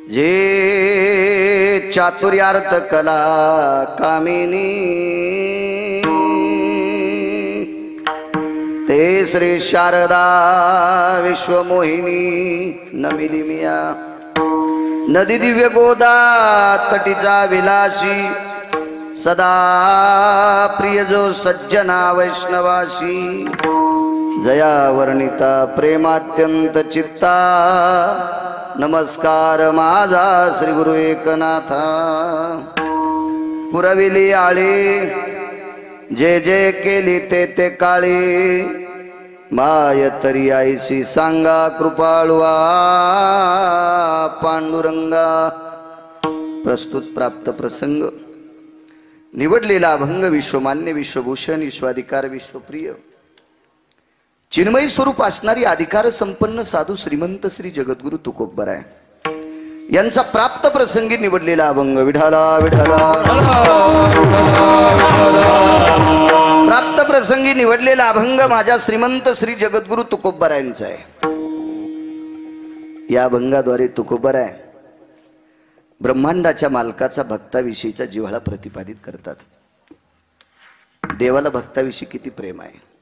जे चातुर्यार्थ कला कामिनी ते श्री शारदा विश्वमोहिनी नमिली मिया नदी दिव्य गोदा तटीचा विलासी सदा प्रिय जो सज्जना वैष्णवाशी जया वर्णिता प्रेमात्यंत चित्ता नमस्कार माझा श्री गुरु एकनाथा पुरविली आळी जे जे केली ते ते काळी माय तरी आईशी सांगा कृपाळुआ पांडुरंगा। प्रस्तुत प्राप्त प्रसंग निवडलेला अभंग विश्वमान्य विश्वभूषण विश्वाधिकार विश्वप्रिय चिन्मयी स्वरूप असणारी अधिकार संपन्न साधू श्रीमंत श्री जगद्गुरु तुकोबराय यांचा प्राप्त प्रसंगी निवडलेला अभंग विठाला विठाला प्राप्त प्रसंगी निवडलेला अभंग माझ्या श्रीमंत श्री जगद्गुरु तुकोबरायांचा आहे। या अभंगाद्वारे तुकोबराय ब्रह्मांडाच्या मालकाचा भक्ताविषयीचा जिव्हाळा प्रतिपादित करतात। देवाला भक्ताविषयी किती प्रेम आहे,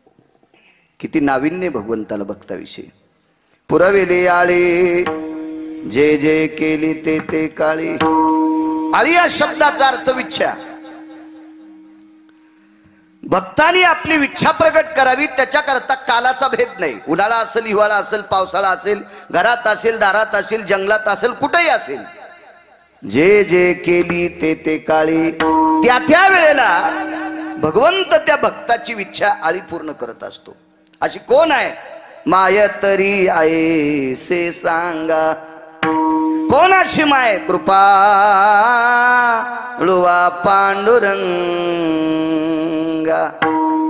किती नाविन्य भगवंताला भक्ताविषयी। पुरविले आळी जे जे केली ते ते काळी। आळी या शब्दाचा अर्थ विच्छा। भक्तांनी आपली इच्छा प्रकट करावी त्याच्याकरता कालाचा भेद नाही। उन्हाळा असेल, हिवाळा असेल, पावसाळा असेल, घरात असेल, दारात असेल, जंगलात असेल, कुठेही असेल, जे जे केली ते ते काळी। त्या त्या वेळेला भगवंत त्या भक्ताची इच्छा आळी पूर्ण करत असतो। अशी कोण आहे? माय तरी आहे से सांगा कोण अशी माय? कृपाळुआ पांडुरंगा।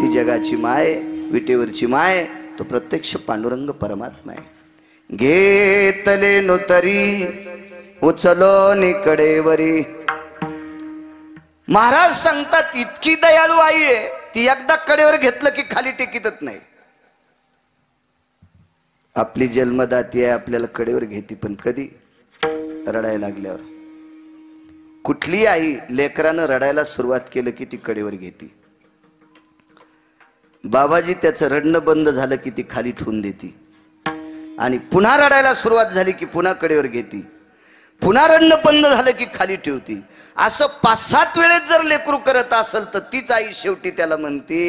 ती जगाची माय, विटेवरची माय, तो प्रत्यक्ष पांडुरंग परमात्मा आहे। घेतले नो तरी उचलो निकडेवरी। महाराज सांगतात इतकी दयाळू आई आहे ती एकदा कडेवर घेतलं की खाली टेकीतच नाही। आपली जन्मदाती आहे, आपल्याला कडेवर घेती, पण कधी? रडायला लागल्यावर। कुठली आई लेकरानं रडायला सुरुवात केलं की ती कडेवर घेती। बाबाजी त्याचं रडणं बंद झालं की ती खाली ठेवून देती आणि पुन्हा रडायला सुरुवात झाली की पुन्हा कडेवर घेती, पुन्हा रडणं बंद झालं की खाली ठेवती। असं 5-7 वेळेस जर लेकरू करत असेल तर तीच आई शेवटी त्याला म्हणते,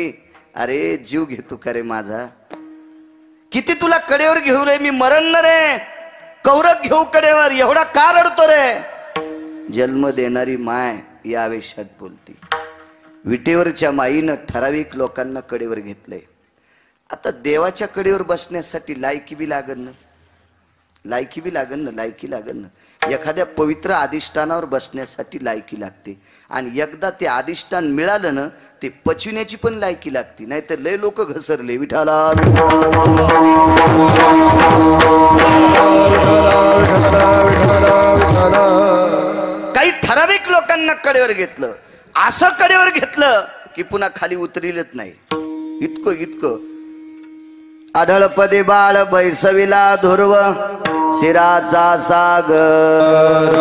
अरे जीव घेतो का रे माझा? किती तुला कडेवर घेऊ रे, मी मरण न रे, कौरक घेऊ कडेवर, एवढा का रडतो रे? जन्म देणारी माय या आवेशात बोलती। विटेवरच्या माईनं ठराविक लोकांना कडेवर घेतलंय। आता देवाच्या कडेवर बसण्यासाठी लायकी बी लागन ना, लायकी बी लागन ना, लायकी लागन ना। एखाद्या पवित्र अधिष्ठानावर बसण्यासाठी लायकी लागते आणि एकदा ते अधिष्ठान मिळालं ना ते पचविण्याची पण लायकी लागते, नाहीतर लय लोक घसरले। विठाला काही ठराविक लोकांना कडेवर घेतलं, असं कडेवर घेतलं की पुन्हा खाली उतरिलच नाही। इतकं इतकं आढळपदे बाळ बैसविला ध्रुव शिराचा सागर।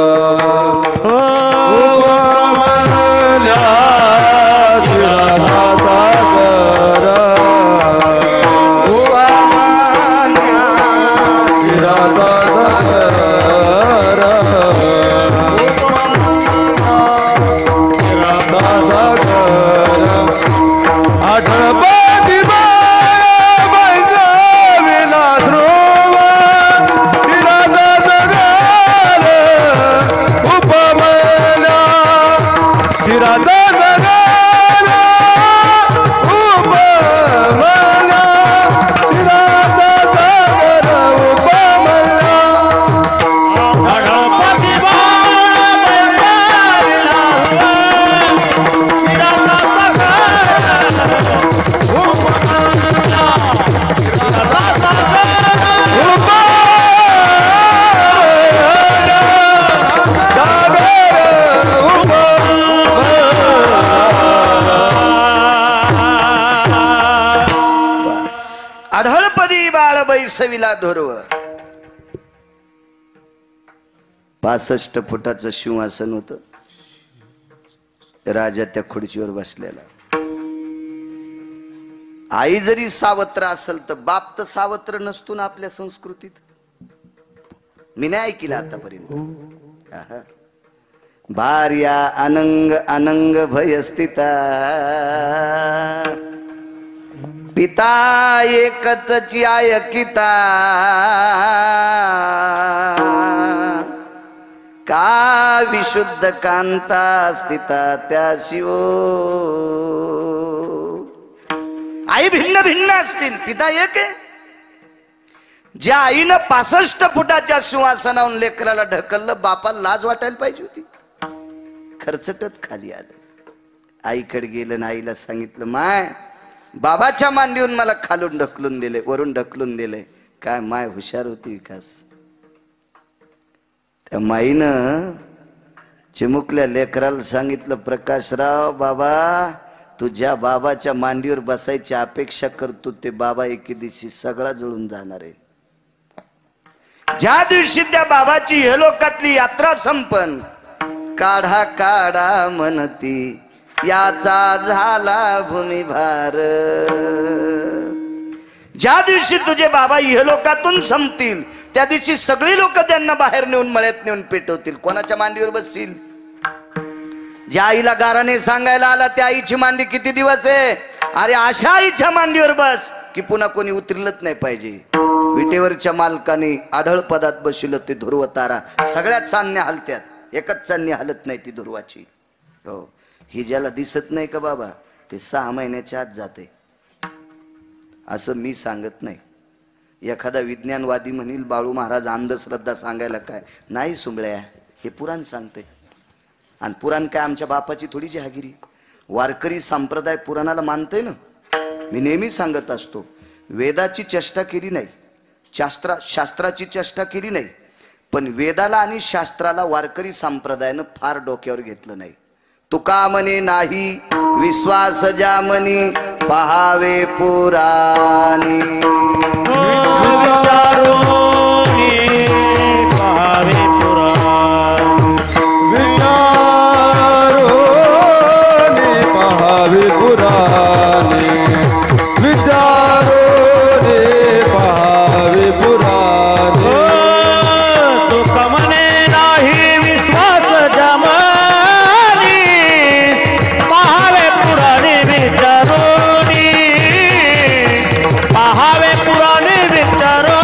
बैसविला धोरव। 65 फुटाचं सिंहासन होतं. राजा त्या खुर्चीवर बसलेला. आई जरी सावत्र असेल तर बाप तर सावत्र नसतो ना आपल्या संस्कृतीत. मी नाही ऐकलं आतापर्यंत. भार्या अनंग अनंग भयस्थिता, पिता एकतची आयकिता, का विशुद्ध कांता स्थिता त्या शिव. आई भिन्न भिन्न असतील, पिता एक आहे. ज्या आईनं 65 फुटाच्या सिंहासनावरून लेकराला ढकललं, बापाला लाज वाटायला पाहिजे होती. खरचटत खाली आलं. आईकडे गेलं, आईला सांगितलं, माय बाबाच्या मांडीवरून मला खालून ढकलून दिले, वरून ढकलून दिले. काय माय हुशार होती विकास. त्या माईनं चिमुकल्या लेकराला सांगितलं, प्रकाशराव बाबा तुझ्या बाबाच्या मांडीवर बसायची अपेक्षा करतो, ते बाबा एके दिवशी सगळा जळून जाणार आहे. ज्या दिवशी त्या बाबाची इहलोकातली यात्रा संपन, काढा काढा म्हणती याचा झाला भूमिभार. ज्या दिवशी तुझे बाबा इहलोकातून संपतील, त्या दिवशी सगळी लोक त्यांना बाहेर नेऊन मळ्यात नेऊन पेटवतील. कोणाच्या मांडीवर बसतील? ज्या आईला गाराने सांगायला आला त्या आईची मांडी किती दिवस आहे? अरे अशा आईच्या मांडीवर बस की पुन्हा कोणी उतरलंच नाही पाहिजे. विटेवरच्या मालकाने आढळ पदात बसवलं ते ध्रुव तारा. सगळ्यात चांदण्या हलत्यात, एकच चांदणी हलत नाही ती ध्रुवाची. हो, ही ज्याला दिसत नाही का बाबा, ते 6 महिन्याच्या आत जाते. असं मी सांगत नाही. एखादा विज्ञानवादी म्हणील बाळू महाराज अंधश्रद्धा सांगायला काय नाही सुंबळ्या, हे पुराण सांगते. आणि पुराण काय आमच्या बापाची थोडी जहागिरी. वारकरी संप्रदाय पुराणाला मानतोय ना. मी नेहमी सांगत असतो, वेदाची चेष्टा केली नाही, शास्त्राची चेष्टा केली नाही, पण वेदाला आणि शास्त्राला वारकरी संप्रदायानं फार डोक्यावर घेतलं नाही. तुका म्हणे नाही विश्वास ज्या म्हणी, पहावे पुराणी. पहावे पुराणे, विचारो रे पहावे पुराणे. तुका म्हणे नाही विश्वास ज्या म्हणी, पहावे पुराणे विचारोनी. पहावे पुराणे विचारोनी,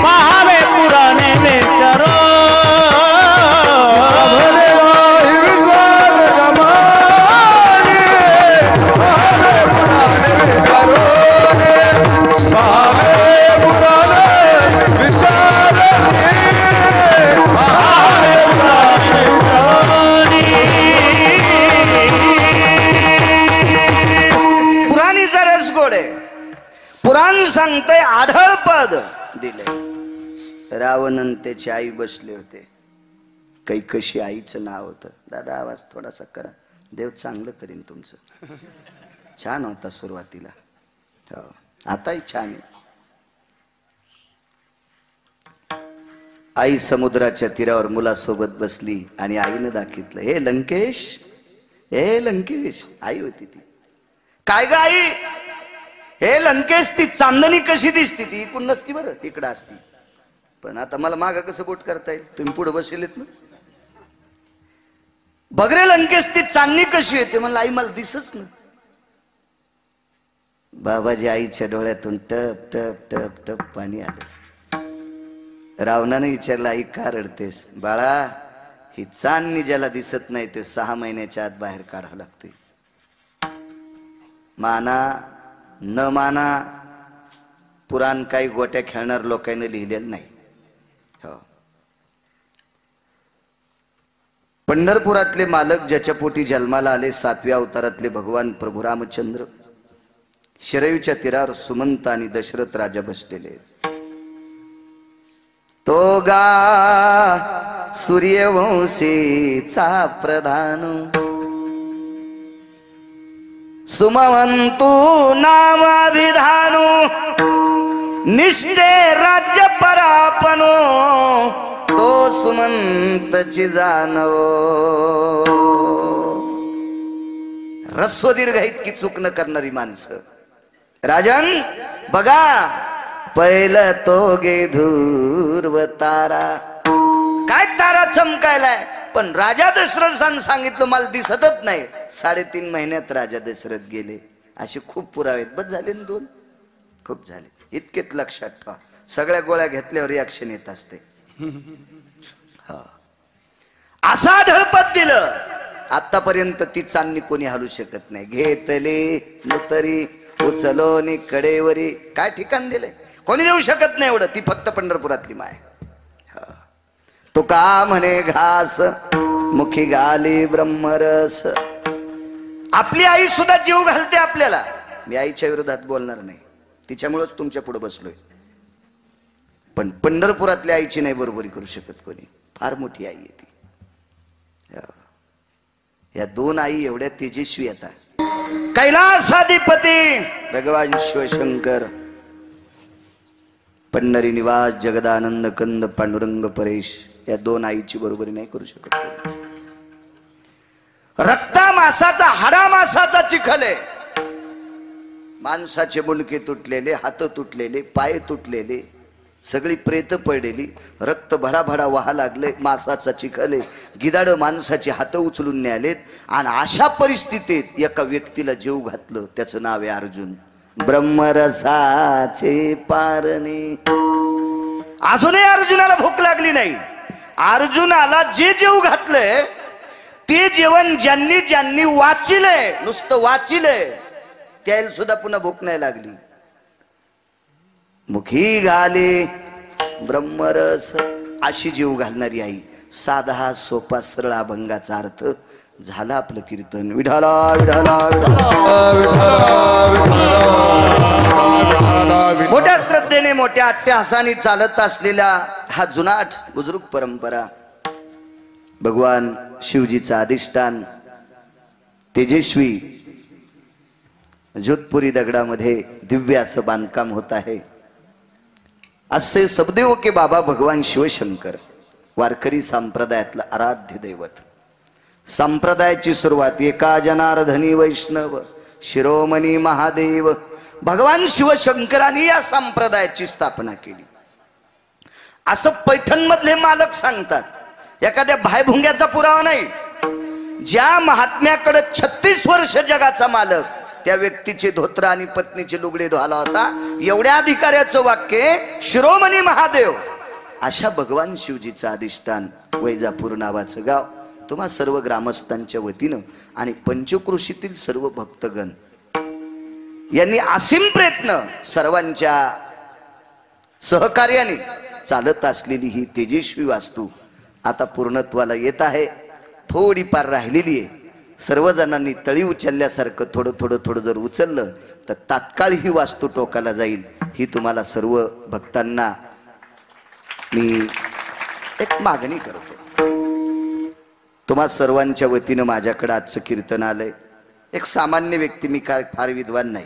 पहावे पुराणे विचारो. पुराण सांगतंय आढळ पद दिले. रावणन त्याची आई बसले होते. कैकशी आईचं नाव होतं. दादा आवाज थोडासा करा, देव चांगलं करीन तुमचं. छान होता सुरुवातीला, हो आताही छान आहे. आई समुद्राच्या तीरावर मुलासोबत बसली आणि आईनं दाखितलं, हे लंकेश, हे लंकेश. आई होती ती. काय ग आई? हे लंकेश, ती चांदणी कशी दिसती? ती इकडून नसती बरं, इकडं असती. पण आता मला मागं कसं बोट करता येईल? तुम्ही पुढे बसलेत ना. बघ रे लंकेश, ती चांदणी कशी येते? म्हणलं आई मला दिसच ना. बाबाजी आईच्या डोळ्यातून टप टप टप टप पाणी आलं. रावणाने विचारलं, आई का रडतेस? बाळा, ही चांदणी ज्याला दिसत नाही ते 6 महिन्याच्या आत बाहेर काढावं लागते. माना न माना, पुराण काही गोट्या खेळणार लोकांनी लिहिलेलं नाही. हो, पंढरपुरातले मालक ज्याच्या पोटी जन्माला आले, 7व्या अवतारातले भगवान प्रभू रामचंद्र, शरयूच्या तीरावर सुमंत आणि दशरथ राजा बसलेले. तो गा सूर्यवंशीचा प्रधान, सुमवंतु नामाभिधानो, निष्ठे राज्य परापनो, सुमंतची जाणव रस्व दीर्घ इतकी चूक न करणारी माणसं. राजन बघा पहिलं तो गे धूर्व तारा, काय तारा चमकायलाय. पण राजा दशरथानं सांगितलं मला दिसतच नाही. 3.5 महिन्यात राजा दशरथ गेले. असे खूप पुरावे आहेत. बस झाले ना 2, खूप झाले. इतकेच लक्षात ठेवा. सगळ्या गोळ्या घेतल्यावर रिॲक्शन येत असते. असा धडपत दिलं आतापर्यंत ती चांदणी कोणी हलू शकत नाही. घेतले तरी उचलोनी कडेवरी, काय ठिकाण दिले कोणी देऊ शकत नाही एवढं. ती फक्त पंढरपुरातली माय. तो का म्हणे घास मुखी घाली ब्रह्मरस. आपली आई सुद्धा जीव घालते आपल्याला. मी आईच्या विरोधात बोलणार नाही, तिच्यामुळेच तुमच्या पुढे बसलोय. पण पंढरपुरातल्या आईची नाही बरोबरी करू शकत कोणी. फार मोठी आई आहे ती. या 2 आई एवढ्या तेजस्वी आता. कैलासाधिपती भगवान शिवशंकर, पंढरी निवास जगदानंद कंद पांडुरंग परेश, या 2 आईची बरोबरी नाही करू शकत. रक्ता मासाचा हाडा मासाचा चिखल आहे. माणसाचे मुंडके तुटलेले, हात तुटलेले, पाय तुटलेले, सगळी प्रेत पडलेली, रक्त भडाभडा वाहा लागले. मासाचा चिखल आहे. गिदाड माणसाची हात उचलून न्यालेत. आणि अशा परिस्थितीत एका व्यक्तीला जीव घातलं. त्याचं नाव आहे अर्जुन. ब्रह्मरसाचे पारणे. अजूनही अर्जुनाला भूक लागली नाही. अर्जुनाला जे जीव घातलंय ते जेवण ज्यांनी ज्यांनी वाचिलंय, नुसतं वाचिलंय, त्याला सुद्धा पुन्हा भूक नाही लागली. मुखी घाले ब्रह्मरस, अशी जीव घालणारी आई. साधा सोपा सरळ अभंगाचा अर्थ झाला आपलं कीर्तन. विठाला विठाला मोठ्या श्रद्धेने मोठ्या अट्टहासाने चालत असलेला हा जुनाट बुजुर्ग परंपरा. भगवान शिवजीचा अधिष्ठान तेजस्वी जोधपुरी दगडामध्ये दिव्य असं बांधकाम होत आहे. असे सबदेव के बाबा भगवान शिवशंकर, वारकरी संप्रदायातलं आराध्य दैवत. संप्रदायाची सुरुवात एका जनार्दनी वैष्णव शिरोमणी महादेव भगवान शिवशंकरांनी या संप्रदायाची स्थापना केली असं पैठण मधले मालक सांगतात. एखाद्या भायभुंग्याचा पुरावा नाही. ज्या महात्म्याकडे 36 वर्ष जगाचा मालक, त्या व्यक्तीचे धोत्र आणि पत्नीचे लुगडे धुवाला होता. एवढ्या अधिकाऱ्याचं वाक्य शिरोमणी महादेव. अशा भगवान शिवजीचं अधिष्ठान वैजापूर नावाचं गाव. तुम्हा सर्व ग्रामस्थांच्या वतीनं आणि पंचक्रोशीतील सर्व भक्तगण यांनी असीम प्रयत्न सर्वांच्या सहकार्याने चालत असलेली ही तेजस्वी वास्तू आता पूर्णत्वाला येत आहे. थोडी पार राहिलेली आहे. सर्वजणांनी तळी उचलल्यासारखं थोडं थोडं थोडं जर उचललं तर तात्काळ ही वास्तू टोकाला जाईल. ही तुम्हाला सर्व भक्तांना मी एक मागणी करतो. तुम्हा सर्वांच्या वतीनं माझ्याकडे आजचं कीर्तन आलंय. एक सामान्य व्यक्ती, मी काय फार विद्वान नाही,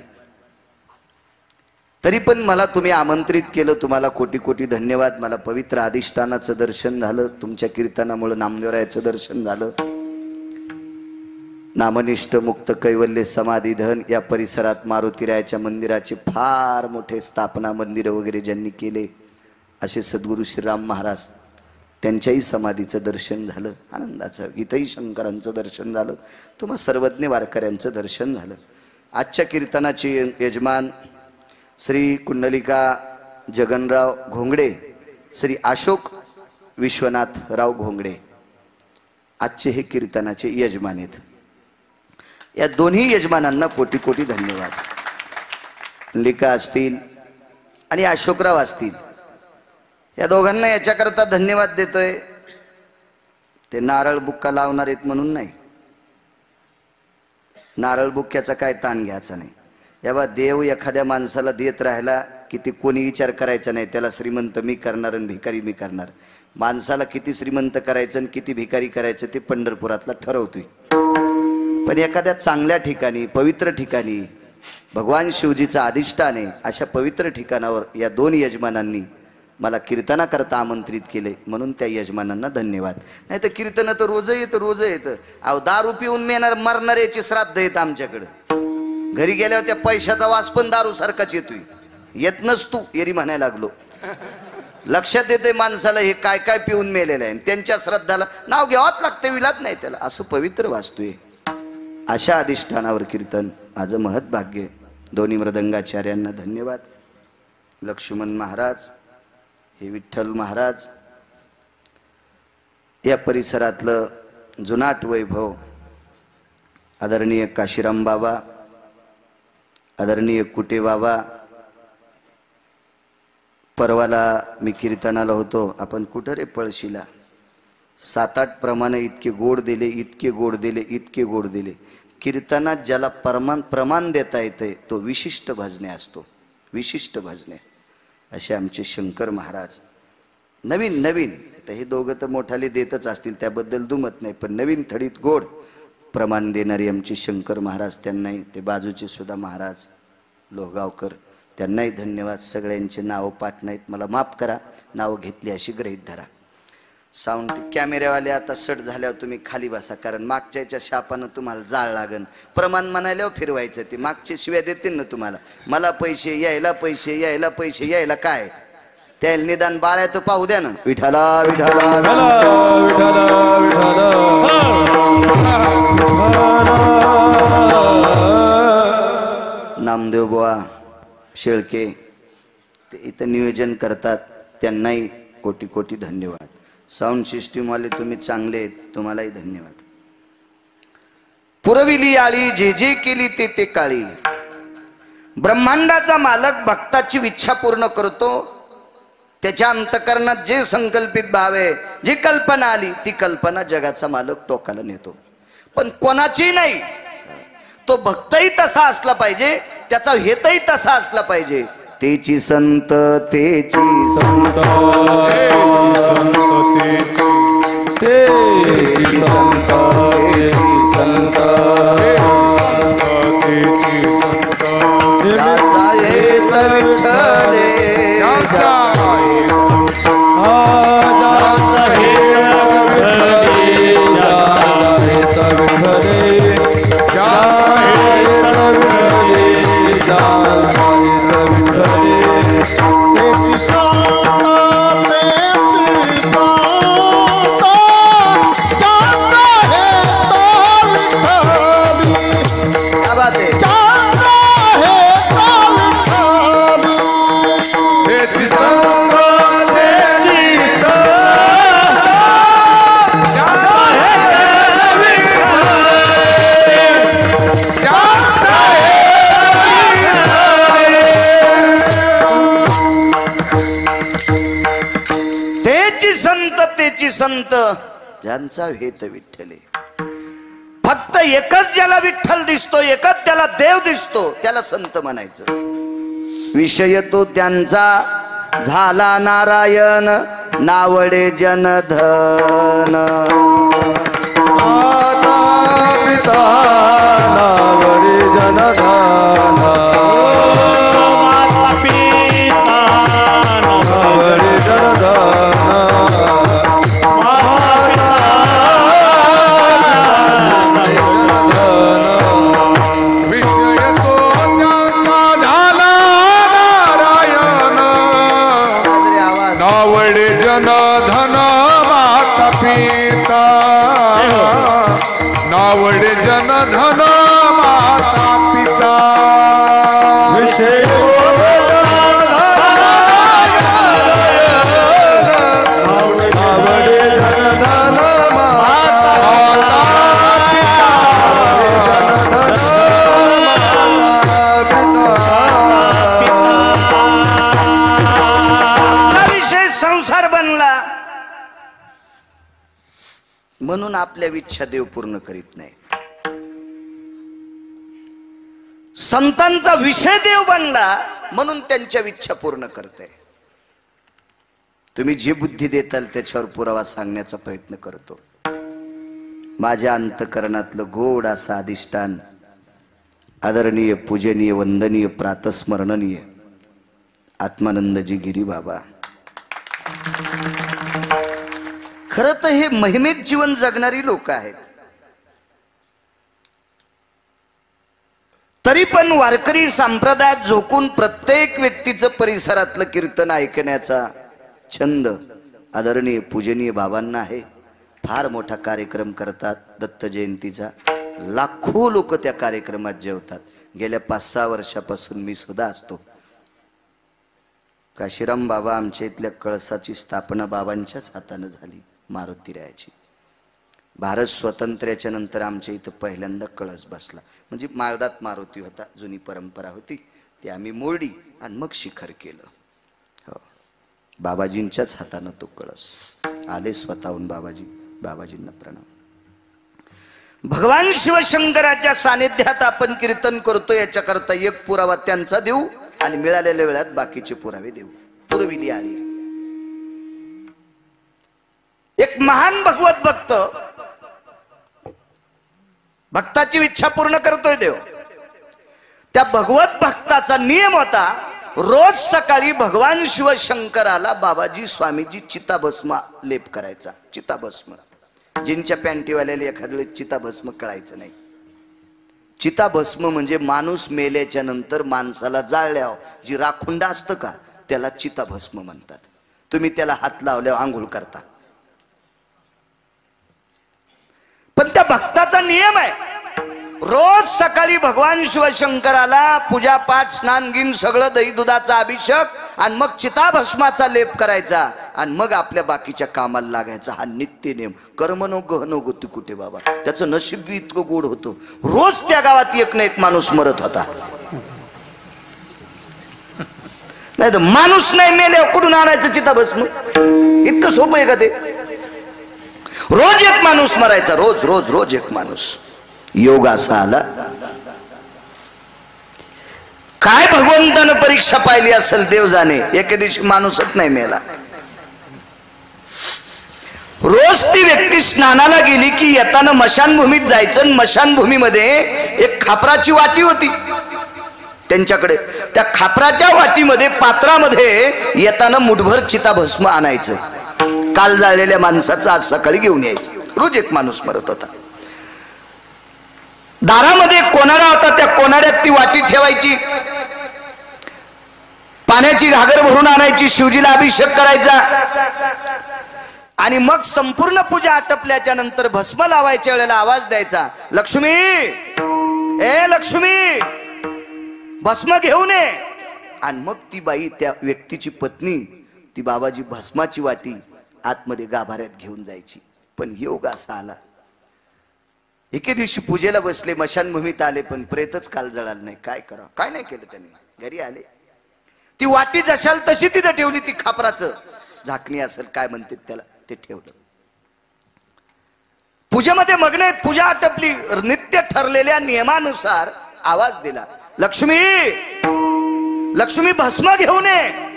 तरी पण मला तुम्ही आमंत्रित केलं. तुम्हाला कोटी कोटी धन्यवाद. मला पवित्र अधिष्ठानाचं दर्शन झालं. तुमच्या कीर्तनामुळे नामदेवरायाचं दर्शन झालं. नामनिष्ठ मुक्त कैवल्य समाधीधन या परिसरात मारुतीरायाच्या मंदिराचे फार मोठे स्थापना मंदिरं वगैरे ज्यांनी केले असे सद्गुरू श्रीराम महाराज, त्यांच्याही समाधीचं दर्शन झालं. आनंदाचं. इथंही शंकरांचं दर्शन झालं. तुम्हा सर्वज्ञ वारकऱ्यांचं दर्शन झालं. आजच्या कीर्तनाचे यजमान श्री कुंडलिका जगनराव घोंगडे, श्री अशोक विश्वनाथराव घोंगडे आजचे हे कीर्तनाचे यजमान आहेत. या दोन्ही यजमानांना कोटी कोटी धन्यवाद. कुंडलिका असतील आणि अशोकराव असतील, या दोघांना याच्याकरता धन्यवाद देतोय. ते नारळ बुक्का लावणार आहेत म्हणून नाही. नारळ बुक्क्याचा काय ताण घ्यायचा नाही. याबा देव एखाद्या माणसाला देत राहिला की ते कोणी विचार करायचा नाही. त्याला श्रीमंत मी करणार आणि भिकारी मी करणार. माणसाला किती श्रीमंत करायचं आणि किती भिकारी करायचं ते पंढरपुरातला ठरवतोय. पण एखाद्या चांगल्या ठिकाणी, पवित्र ठिकाणी, भगवान शिवजीचा अधिष्ठान आहे अशा पवित्र ठिकाणावर या दोन यजमानांनी मला कीर्तनाकरता आमंत्रित केले म्हणून त्या यजमानांना धन्यवाद. नाही तर कीर्तन तर रोज येतं. अहो दारू पिऊन मरणाऱ्याची श्राद्ध येत आमच्याकडं. घरी गेल्यावर त्या पैशाचा वास पण दारू सारखाच येतोय. येत नसतो एरी म्हणायला लागलो. लक्षात येते माणसाला हे काय काय पिऊन मेलेलं आहे. त्यांच्या श्रद्धाला नाव घ्यावंच लागतं, विलात नाही त्याला. असं पवित्र वाचतोय. अशा अधिष्ठानावर कीर्तन माझं महत् भाग्य. दोन्ही मृदंगाचार्यांना धन्यवाद. लक्ष्मण महाराज, हे विठ्ठल महाराज, या परिसरातलं जुनाट वैभव, आदरणीय काशीराम बाबा, आदरणीय कुटे बाबा. परवाला मी कीर्तनाला होतो. आपण कुठं रे पळशीला 7-8 प्रमाणे इतके गोड दिले. कीर्तनात ज्याला प्रमाण देता येते तो विशिष्ट भजने असतो. विशिष्ट भजने असे आमचे शंकर महाराज. नवीन तर हे दोघं तर मोठाले देतच असतील, त्याबद्दल दुमत नाही. पण नवीन थडीत गोड प्रमाण देणारे आमचे शंकर महाराज, त्यांनाही, ते बाजूचे सुद्धा महाराज लोहगावकर, त्यांनाही धन्यवाद. सगळ्यांचे नावं पाठ नाहीत, मला माफ करा. नावं घेतली अशी गृहीत धरा. साऊंड कॅमेऱ्यावाले आता सट झाल्यावर तुम्ही खाली बसा, कारण मागच्याच्या शापानं तुम्हाला जाळ लागन. प्रमाण म्हणाल्यावर फिरवायचं. ते मागचे शिव्या देतील ना तुम्हाला, मला पैसे यायला काय त्याला निदान बाळ्या तर पाहू द्या ना. विठाला नामदेव बुवा शेळके ते इथं नियोजन करतात, त्यांनाही कोटी धन्यवाद. साऊंड सिस्टीमवाले तुम्ही चांगले आहेत, तुम्हालाही धन्यवाद. पुरविली आळी जे केली ते काळी. ब्रह्मांडाचा मालक भक्ताची इच्छा पूर्ण करतो. त्याच्या अंतकरणात जे संकल्पित भाव आहे, जी कल्पना आली ती कल्पना जगाचा मालक टोकाला नेतो. पण कोणाची नाही. तो भक्तही तसा असला पाहिजे, त्याचा हेतही तसा असला पाहिजे. तेची संत संत ज्यांचा हेत विठ्ठले. फक्त एकच ज्याला विठ्ठल दिसतो, एकच त्याला देव दिसतो, त्याला संत म्हणायचं. विषय तो त्यांचा झाला नारायण, नावडे जनधन. पिता नावडे जनधन, नावडे जनधन. नावडे जनधन माता पिता. विषय नावडे जनधन माता पिता. विषय संसार बनला म्हणून आपल्या इच्छा देव पूर्ण करीत नाही. संतांचा विषय देव बनला म्हणून त्यांच्या इच्छा पूर्ण करते. तुम्ही जी बुद्धी देताल त्याच्यावर पुरावा सांगण्याचा प्रयत्न करतो. माझ्या अंतकरणातलं गोड असं अधिष्ठान, आदरणीय पूजनीय वंदनीय प्रातस्मरणनीय आत्मानंदजी गिरी बाबा, खरं तर हे महिमेत जीवन जगणारी लोक आहेत. तरी पण वारकरी संप्रदायात झोकून प्रत्येक व्यक्तीचं परिसरातलं कीर्तन ऐकण्याचा छंद आदरणीय पूजनीय बाबांना आहे. फार मोठा कार्यक्रम करतात दत्त जयंतीचा. लाखो लोक त्या कार्यक्रमात जेवतात. गेल्या 5-6 वर्षापासून मी सुद्धा असतो. काशीराम बाबा आमच्या इथल्या कळसाची स्थापना बाबांच्याच हातानं झाली, मारुतीरायाची. भारत स्वातंत्र्याच्या नंतर आमच्या इथं पहिल्यांदा कळस बसला. म्हणजे माळदात मारुती होता, जुनी परंपरा होती, ती आम्ही मोडली आणि मग शिखर केलं. हो, बाबाजींच्याच हातानं तो कळस आले स्वतःहून बाबाजी. बाबाजींना प्रणाम. भगवान शिवशंकराच्या सानिध्यात आपण कीर्तन करतो याच्याकरता एक पुरावा त्यांचा देऊ आणि मिळालेल्या वेळात बाकीचे पुरावे देऊ. पुरविली आली. एक महान भगवत भक्त भक्ताची इच्छा पूर्ण करतोय देव. त्या भगवत भक्ताचा नियम होता रोज सकाळी भगवान शिवशंकराला बाबाजी स्वामीजी चिताभस्म लेप करायचा. चिताभस्म जिनच्या पॅन्टीवाल्याला एखाद्या वेळेस चिताभस्म कळायचं नाही. चिताभस्म म्हणजे माणूस मेल्याच्या नंतर माणसाला जाळल्यावर जी राखुंड असतं का त्याला चिताभस्म म्हणतात. तुम्ही त्याला हात लावल्यावर आंघोळ करता. पण त्या भक्ताचा नियम आहे रोज सकाळी भगवान शिवशंकराला पूजा पाठ स्नान गिन सगळं दही दुधाचा अभिषेक आणि मग चिताभस्माचा लेप करायचा आणि मग आपल्या बाकीच्या कामाला लागायचा. हा नित्य नियम. कर्म नो गहनो गती कुठे बाबा. त्याचं नशीब बी इतकं गोड होतं. रोज त्या गावात एक ना एक माणूस मरत होता. नाही तर माणूस नाही मेल्यावर कुठून आणायचं चिताभस्म? इतकं सोपं आहे का ते? रोज एक माणूस मरायचा. रोज रोज रोज एक माणूस. योग असा आला काय भगवंतानं परीक्षा पाहिली असेल देव जाणे. एके दिवशी माणूसच नाही मेला. रोज ती व्यक्ती स्नानाला गेली की येताना मशानभूमीत जायचं. मशानभूमीमध्ये एक खापराची वाटी होती त्यांच्याकडे. त्या खापराच्या वाटीमध्ये पात्रामध्ये येताना मुठभर चिताभस्म आणायचं. काल जाळलेल्या माणसाचं आज सकाळी घेऊन यायचं. रोज एक माणूस मरत होता. दारामध्ये कोनाडा होता. त्या कोनाड्यात ती वाटी ठेवायची. पाण्याची घागर भरून आणायची. शिवजीला अभिषेक करायचा आणि मग संपूर्ण पूजा आटपल्याच्या नंतर भस्म लावायच्या वेळेला आवाज द्यायचा, लक्ष्मी, ए लक्ष्मी, भस्म घेऊन ये. आणि मग ती बाई त्या व्यक्तीची पत्नी ती बाबाजी भस्माची वाटी आतमध्ये गाभाऱ्यात घेऊन जायची. पण योग असा आला एके दिवशी पूजेला बसले, मशानभूमीत आले, पण प्रेतच काल जळालं नाही. काय करा? काय नाही केलं त्यांनी. घरी आले, ती वाटी जशाल तशी तिथं ठेवली. ती खापराचं झाकणी असेल काय म्हणतात त्याला, ते ठेवलं. पूजेमध्ये मग्न आहेत. पूजा आटपली. नित्य ठरलेल्या नियमानुसार आवाज दिला, लक्ष्मी, लक्ष्मी, भस्म घेऊन ये.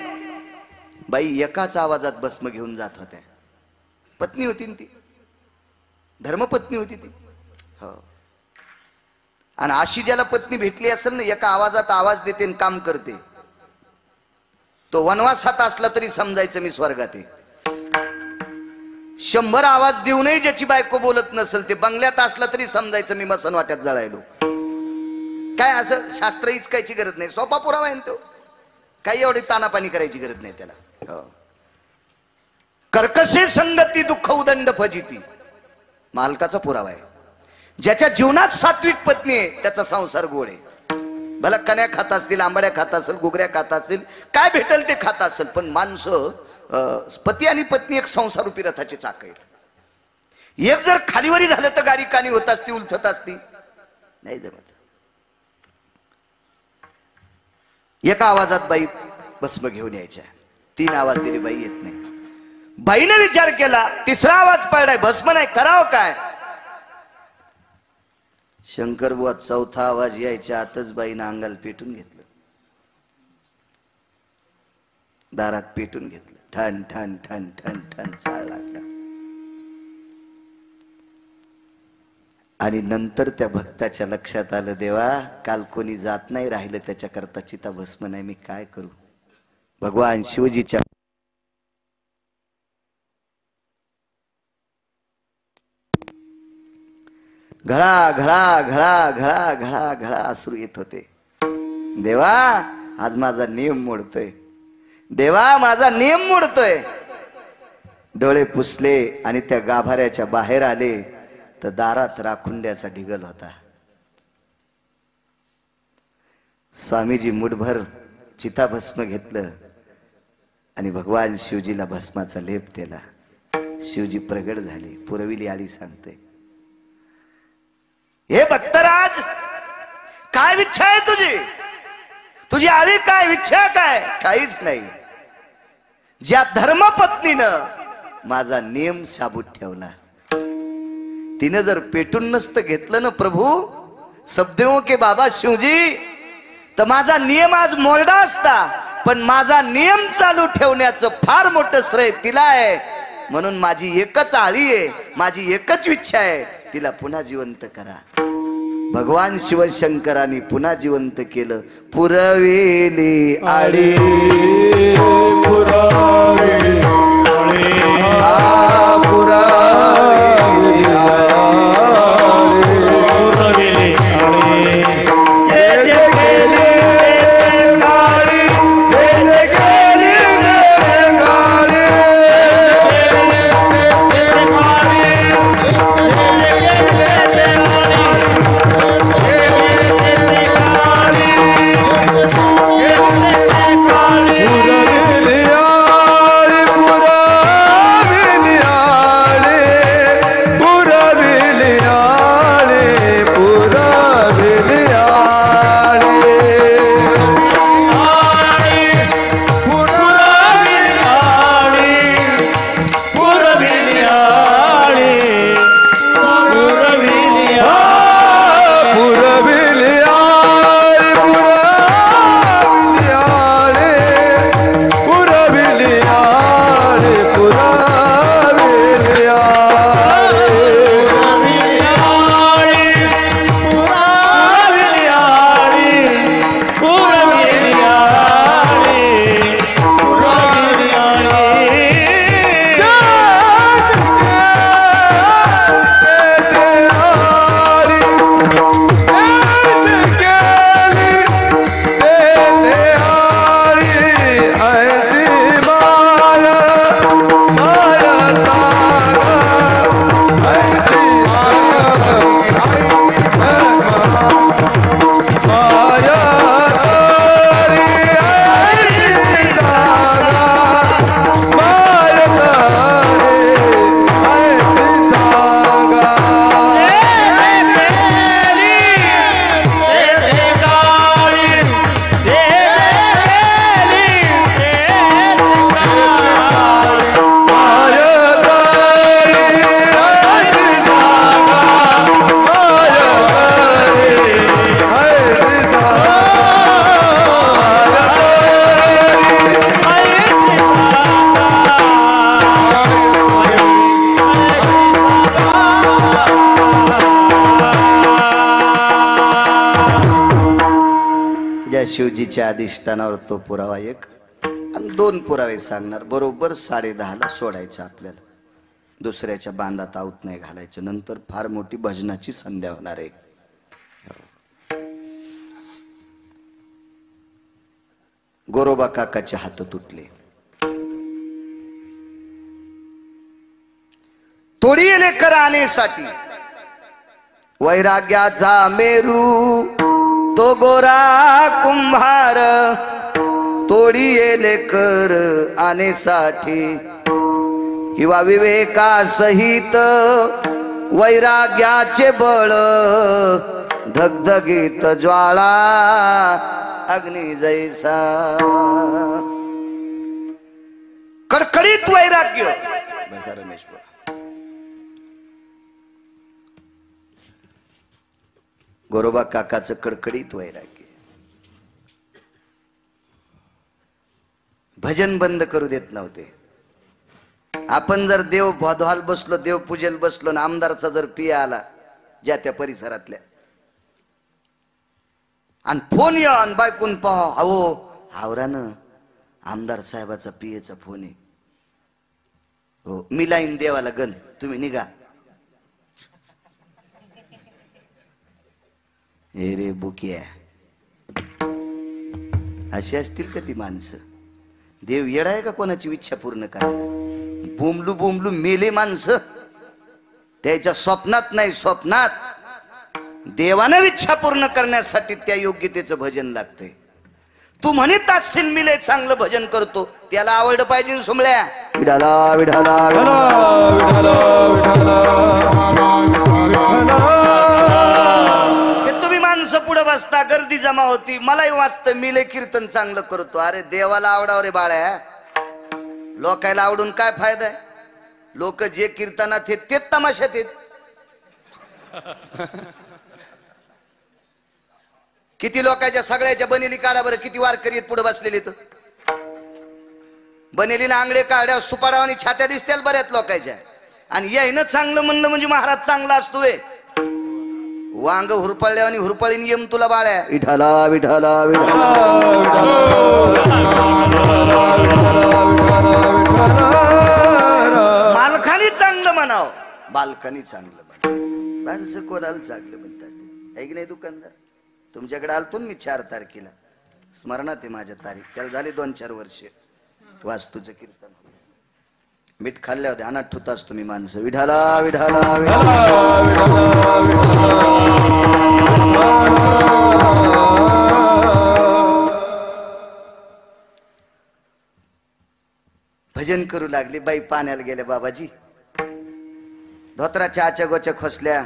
बाई एकाच आवाजात भस्म घेऊन जात होत्या. पत्नी होती ती, धर्मपत्नी होती ती. हो. आणि अशी ज्याला पत्नी भेटली असेल ना, एका आवाजात आवाज देते आणि काम करते, तो वनवासात असला तरी समजायचं मी स्वर्गात आहे. 100 आवाज देऊनही ज्याची बायको बोलत नसेल, ते बंगल्यात असला तरी समजायचं मी मसन वाट्यात जळायलो. काय असं शास्त्र इचकायची गरज नाही. सोपा पुरावा आहे तो. काही एवढी तानापाणी करायची गरज नाही त्याला. कर्कशे संगती दुःख उदंड फजिती मालकाचा पुरावा आहे. ज्याच्या जीवनात सात्विक पत्नी आहे त्याचा संसार गोड आहे. भला कण्या खात असतील, आंबाड्या खात असेल, गुगऱ्या खात असेल, काय भेटेल ते खात असेल, पण माणसं पती आणि पत्नी एक संसारूपी रथाची चाक आहेत. एक जर खालीवरी झालं तर गाडी कानी होत असती, उलथत असती, नाही जमत. एका आवाजात बाई भस्म घेऊन यायच्या. 3 आवाज दिले, बाई येत नाही. बाईने विचार केला, 3रा आवाज पडलाय, भस्म नाही, करावं काय? शंकर बुवा 4था आवाज यायच्या आतच बाईनं अंगाला पेटून घेतलं, दारात पेटून घेतलं. ठण ठण ठण ठण ठण चाळ लागला. आणि नंतर त्या भक्ताच्या लक्षात आलं, देवा, काल कोणी जात नाही राहिलं त्याच्याकरता चिता भस्म नाही, मी काय करू? भगवान शिवजीच्या घळा घळा घळा घळा घळा घळा अश्रू येत होते. देवा आज माझा नियम मोडतोय, देवा माझा नियम मोडतोय. डोळे पुसले आणि त्या गाभाऱ्याच्या बाहेर आले तर दारात राखुंड्याचा ढिगल होता. स्वामीजी मुठभर चिताभस्म घेतलं आणि भगवान शिवजीला भस्माचा लेप दिला. शिवजी प्रगट झाले. पुरविली आळी सांगते, हे भक्तराज, काय इच्छा आहे तुझी? तुझी आळी काय इच्छा? काय? काहीच नाही. ज्या धर्मपत्नीनं माझा नियम शाबूत ठेवला, तिनं जर पेटून नसतं घेतलं ना प्रभू, सबदेवों के बाबा शिवजी, तर माझा नियम आज मोरडा असता. पण माझा नियम चालू ठेवण्याचं फार मोठं श्रेय तिला आहे. म्हणून माझी एकच आळी आहे, माझी एकच इच्छा आहे, तिला पुन्हा जिवंत करा. भगवान शिवशंकरांनी पुन्हा जिवंत केलं. पुरवेली आळी पुरावे शिवजीच्या अधिष्ठानावर तो पुरावा एक आणि दोन पुरावे सांगणार. बरोबर 10:30ला सोडायचं आपल्याला. दुसऱ्याच्या बांधात आऊत नाही घालायचं. नंतर फार मोठी भजनाची संध्या होणार आहे. गोरोबा काकाचे हात तुटले. तोडी लेकर आणेसाठी वैराग्याचा मेरू तो गोरा कुंभार, तोडी लेकर आणेसाठी किंवा विवेकासहित वैराग्याचे बळ, धगधगीत ज्वाळा अग्नी जैसा. कडकडीत वैराग्य. बसा रमेश भाऊ. गोरोबा काकाचं कडकडीत वैराग्य. भजन बंद करू देत नव्हते. आपण जर देव भोदवाल बसलो, देव पूजेल बसलो, ना आमदारचा जर पिया आला ज्या त्या परिसरातल्या, आणि फोन या आणि बायकून पाहा, अहो हावरानं आमदार साहेबाचा पियेचा फोन आहे, हो मी लाईन देवाला गण, तुम्ही निघा. हे रे बुकिया, अशी असतील का ती माणसं? देव येडा आहे का कोणाची इच्छा पूर्ण करायला? बोंबलू बोंबलू मेले माणसं, त्याच्या स्वप्नात नाही, स्वप्नात देवानं इच्छा पूर्ण करण्यासाठी त्या योग्यतेचं भजन लागतंय. तू म्हणत असशील मी लय चांगलं भजन करतो, त्याला आवडलं पाहिजे ना सोमळ्या. विठाला विठाला विठ्ठला ते तुम्ही माणसं पुढे बसता, गर्दी जमा होती, मलाही वाचतं मी लय कीर्तन चांगलं करतो. अरे देवाला आवडाव रे बाळ्या, लोकायला आवडून काय फायदा आहे? लोक जे कीर्तनात आहेत तेच तमाशात आहेत. किती लोकांच्या सगळ्याच्या बनेली काढा बरं, किती वारकरी आहेत पुढे बसलेले. तर बनेलीनं आंगडे काढ्या सुपाडावानी छात्या दिसतील बऱ्याच लोकांच्या. आणि यायनं चांगलं म्हणलं म्हणजे महाराज चांगला असतोय. वांग हुरपळल्यावानी हुरपळीन येम तुला बाळ्या. विठाला विठाला मालखानी चांगलं म्हणाव, बालकानी चांगलं म्हणाव. माणसं कोणाला चांगलं म्हणतात ऐक नाही. दुकानदार तुमच्याकडे आलतो मी 4 तारखेला, स्मरणात आहे माझ्या तारीख. त्याला झाले 2-4 वर्ष वास्तूचं कीर्तन. मीठ खाल्ल्या होत्या अनाथ ठुताच तुम्ही माणसं. विठाला विठाला भजन करू लागले. बाई पाण्याला गेल्या बाबाजी, धोत्राच्या आच्या गोच्या खोसल्या,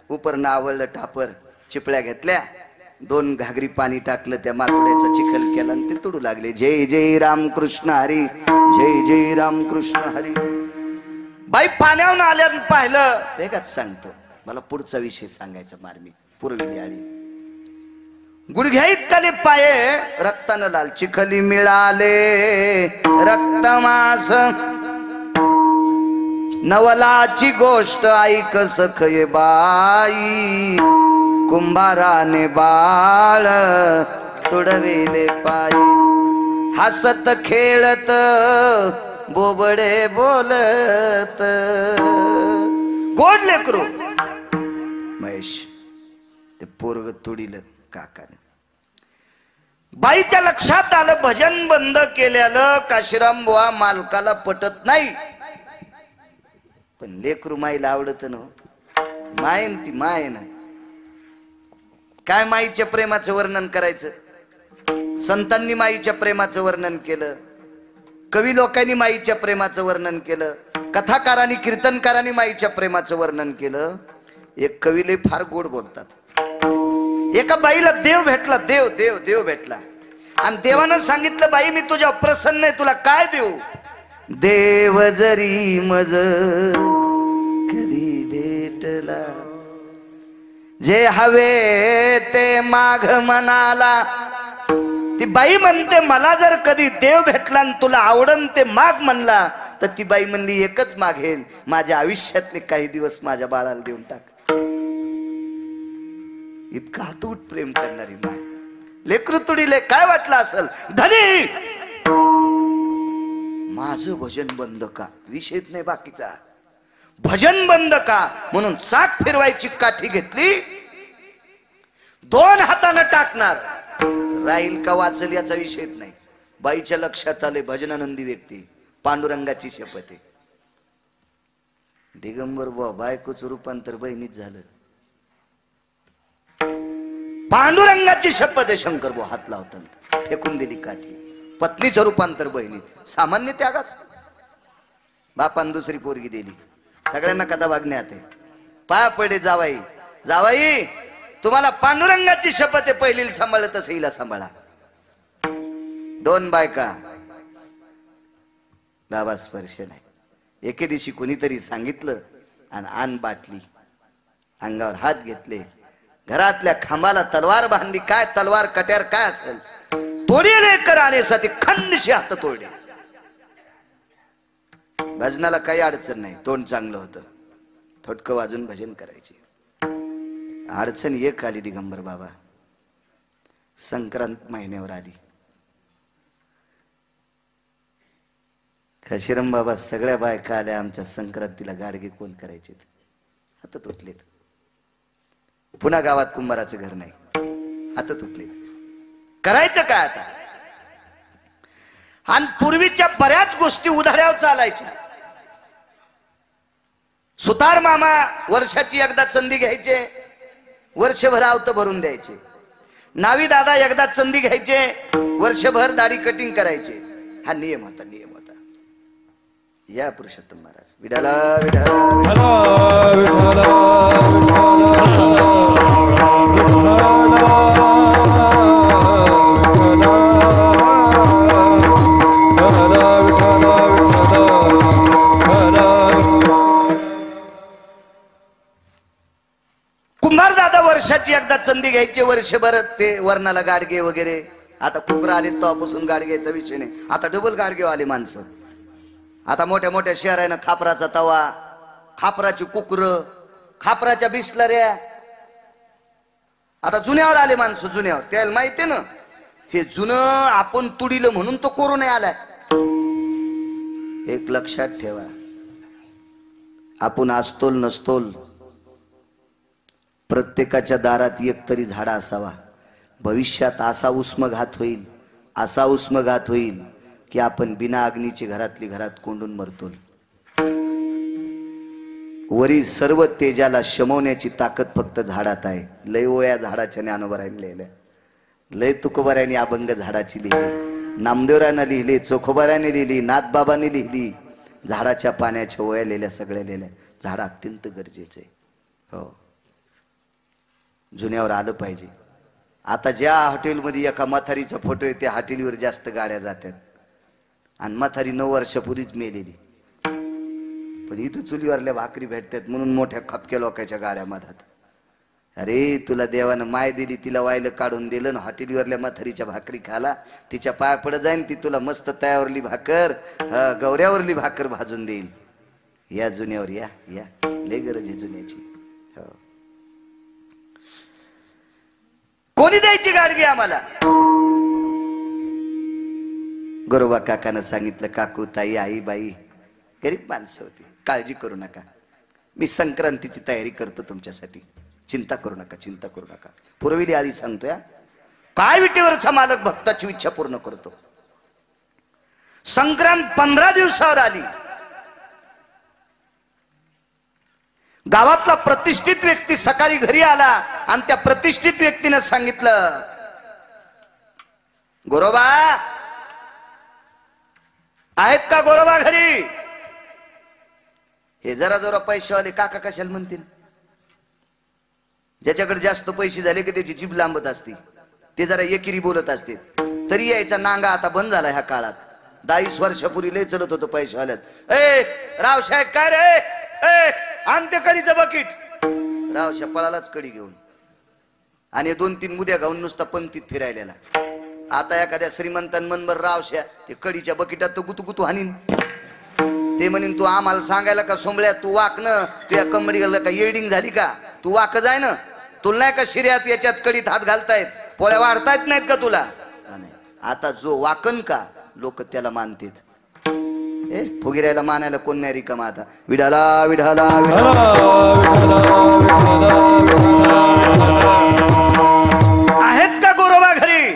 उपरनं आवळलं टापर, चिपळ्या घेतल्या, 2 घागरी पाणी टाकलं, त्या मातुड्याचा चिखल केला आणि ते तुडू लागले. जय जय रामकृष्ण हरी, जय जय रामकृष्ण हरी. बाई पाण्यावरून आल्यानं पाहिलं, वेगाच सांगतो मला पुढचा विषय सांगायचा. मार्मिक पूर्वी आली गुडघ्या इतकाले पाये रक्तानं लाल, चिखली मिळाले रक्तमास, नवलाची गोष्ट ऐक सखये बाई, कुंभाराने बाळ तुडविले पायी, हसत खेळत बोबडे बोलत. गोड लेकरू महेश, ते पोरग तुडिलं काकाने. बाईच्या लक्षात आलं भजन बंद केल्यानं काशीराम बुवा मालकाला पटत नाही. पण लेकरू माईला आवडत ना. मायन ती माय ना. काय माईच्या प्रेमाचं वर्णन करायचं? संतांनी माईच्या प्रेमाचं वर्णन केलं, कवी लोकांनी माईच्या प्रेमाचं वर्णन केलं, कथाकारांनी कीर्तनकारांनी माईच्या प्रेमाचं वर्णन केलं. एक कवीले फार गोड बोलतात. एका बाईला देव भेटला, देव देव देव भेटला, आणि देवानं सांगितलं बाई मी तुझ्या प्रसन्न आहे, तुला काय देऊ? देव जरी मज कधी भेटला, जे हवे ते माघ मनाला. ती बाई म्हणते मला जर कधी देव भेटला आणि तुला आवडन ते माग म्हणला, तर ती बाई म्हणली एकच मागेल, माझ्या आयुष्यातले काही दिवस माझ्या बाळाला देऊन टाक. इतका अतूट प्रेम करणारी माय. लेकरू तुडीले काय वाटलं असेल? धनी माझं भजन बंद का? विषयच नाही बाकीचा. भजन बंद का म्हणून चाक फिरवायची काठी घेतली, 2 हातानं टाकणार, राहील का वाचल याचा विषयच नाही. बाईच्या लक्षात आले भजनानंदी व्यक्ती, पांडुरंगाची शपथ आहे. दिगंबर बुवा बायकोचं रूपांतर बहिणीत झालं. पांडुरंगाची शपथ आहे. शंकर बुवा हात लावतात, फेकून दिली काठी. पत्नीचं रूपांतर बहिणीत, सामान्य त्यागाच. बापान दुसरी पोरगी दिली. सगळ्यांना कथा बघण्यात आहे. पाया पडे जावाई, जावाई तुम्हाला पांडुरंगाची शपथ आहे, पहिली सांभाळत तसं हिला सांभाळा. 2 बायका, बाबा स्पर्श नाही. एके दिवशी कोणीतरी सांगितलं आणि आण बाटली, अंगावर हात घेतले, घरातल्या खांबाला तलवार बांधली. काय तलवार कट्यार काय असेल, तोडी लेकर आणण्यासाठी खंडशी हात तोडले. भजनाला काही अडचण नाही, तोंड चांगलं होतं, थोडकं वाजून भजन करायचे. अडचण एक आली दिगंबर बाबा, संक्रांत महिन्यावर आली. काशीराम बाबा सगळ्या बायका आल्या आमच्या संक्रांतीला, गाडगे कोण करायचे? हातात उठलेत. पुन्हा गावात कुंभाराचं घर नाही. आता तुटले. करायचं काय आता? आणि पूर्वीच्या बऱ्याच गोष्टी उधाऱ्यावर चालायच्या. सुतार मामा वर्षाची एकदा चंदी घ्यायचे, वर्षभर आवत भरून द्यायचे. नावी दादा एकदा चंदी घ्यायचे, वर्षभर दाढी कटिंग करायचे. हा नियम होता, नियम होता. या पुरुषोत्तम महाराज विठाला विठाला कुंभार दादा वर्षाची एकदा चंदी घ्यायचे, वर्षभर ते वर्णाला गाडगे वगैरे. आता कुकरा आले तेव्हापासून गाडग्याचा विषय नाही. आता डबल गाडगे आले माणसं. आता मोठ्या मोठ्या शहरानं खापराचा तवा, खापराची कुकर, खापराच्या बिस्लऱ्या. आता जुन्यावर आले माणसं, जुन्यावर. त्याला माहिती ना हे जुनं आपण तुडिलं म्हणून तो कोरोना आलाय. एक लक्षात ठेवा, आपण असतोल नसतोल प्रत्येकाच्या दारात एक तरी झाडा असावा. भविष्यात असा उष्मघात होईल, असा उष्मघात होईल की आपण बिना अग्नीची घरातली घरात कोंडून मरतोल. वरी सर्व तेजाला शमवण्याची ताकद फक्त झाडात आहे. लय ओया झाडाच्या ज्ञानोबराने लिहिल्या, लय तुकोबराने अभंग झाडाची लिहिली, नामदेवरानं लिहिली, चोखोबराने लिहिली, नाथबाबांनी लिहिली. झाडाच्या पाण्याच्या ओया लिहिल्या, सगळ्या लिहिल्या. झाड अत्यंत गरजेचं आहे. हो, जुन्यावर आलं पाहिजे. आता ज्या हॉटेलमध्ये एका म्हातारीचा फोटो आहे त्या हॉटेलवर जास्त गाड्या जातात. आणि म्हातारी 9 वर्षापूर्वीच मेलेली, पण इथं चुलीवरल्या भाकरी भेटतात म्हणून मोठ्या खपक्या लोकांच्या गाड्या मधात. अरे तुला देवानं माय दिली, तिला वायलं काढून दिलं ना, हॉटेलवरल्या म्हातारीच्या भाकरी खाला, तिच्या पाया पड जाईन, ती तुला मस्त तयावरली भाकर, गवऱ्यावरली भाकर भाजून देईल. या जुन्यावर या, या लय गरज आहे जुन्याची. हो, कोणी द्यायची गाडगी आम्हाला? गोरोबा काकानं सांगितलं, काकू ताई आई बाई गरीब माणसं होती, काळजी करू नका, मी संक्रांतीची तयारी करतो तुमच्यासाठी, चिंता करू नका, चिंता करू नका. पुरविली आधी सांगतोय, काय विटेवरचा मालक भक्ताची इच्छा पूर्ण करतो. संक्रांत 15 दिवसावर आली. गावातला प्रतिष्ठित व्यक्ती सकाळी घरी आला आणि त्या प्रतिष्ठित व्यक्तीने सांगितलं, गोरोबा आहेत का गोरोबा घरी? हे जरा जरा पैसेवाले काका कशाला म्हणतील? ज्याच्याकडे जास्त पैसे झाले की त्याची जीभ लांबत असते, ते जरा एकिरी बोलत असते. तरी यायचा नांगा आता बंद झाला ह्या काळात. 22 वर्षापूर्वी लय चलत होतं पैसेवाल्यात. ए रावसाहेब काय रे, ए आणते कडीचं बकीट. रावशा पळालाच कडी घेऊन आणि 2-3 मुद्या गाऊन नुसता पंक्तीत फिरायलेला. आता एखाद्या श्रीमंतान मनभर रावशा ते कडीच्या बकिटात तो गुतू हानीन. ते म्हणीन तू आम्हाला सांगायला का सोंबळ्या, तू वाक न, तुझ्या कमडीला का येडिंग झाली का, तू वाक जाय ना, तुला नाही का शिर्यात याच्यात कडीत हात घालतायत, पोळ्या वाढता येत नाहीत का तुला? आता जो वाकन का लोक त्याला मानतात. ए फुगिरायला मानायला कोण नाही रिकामा. आता विडाला विडाला आहेत का गोरोबा घरी?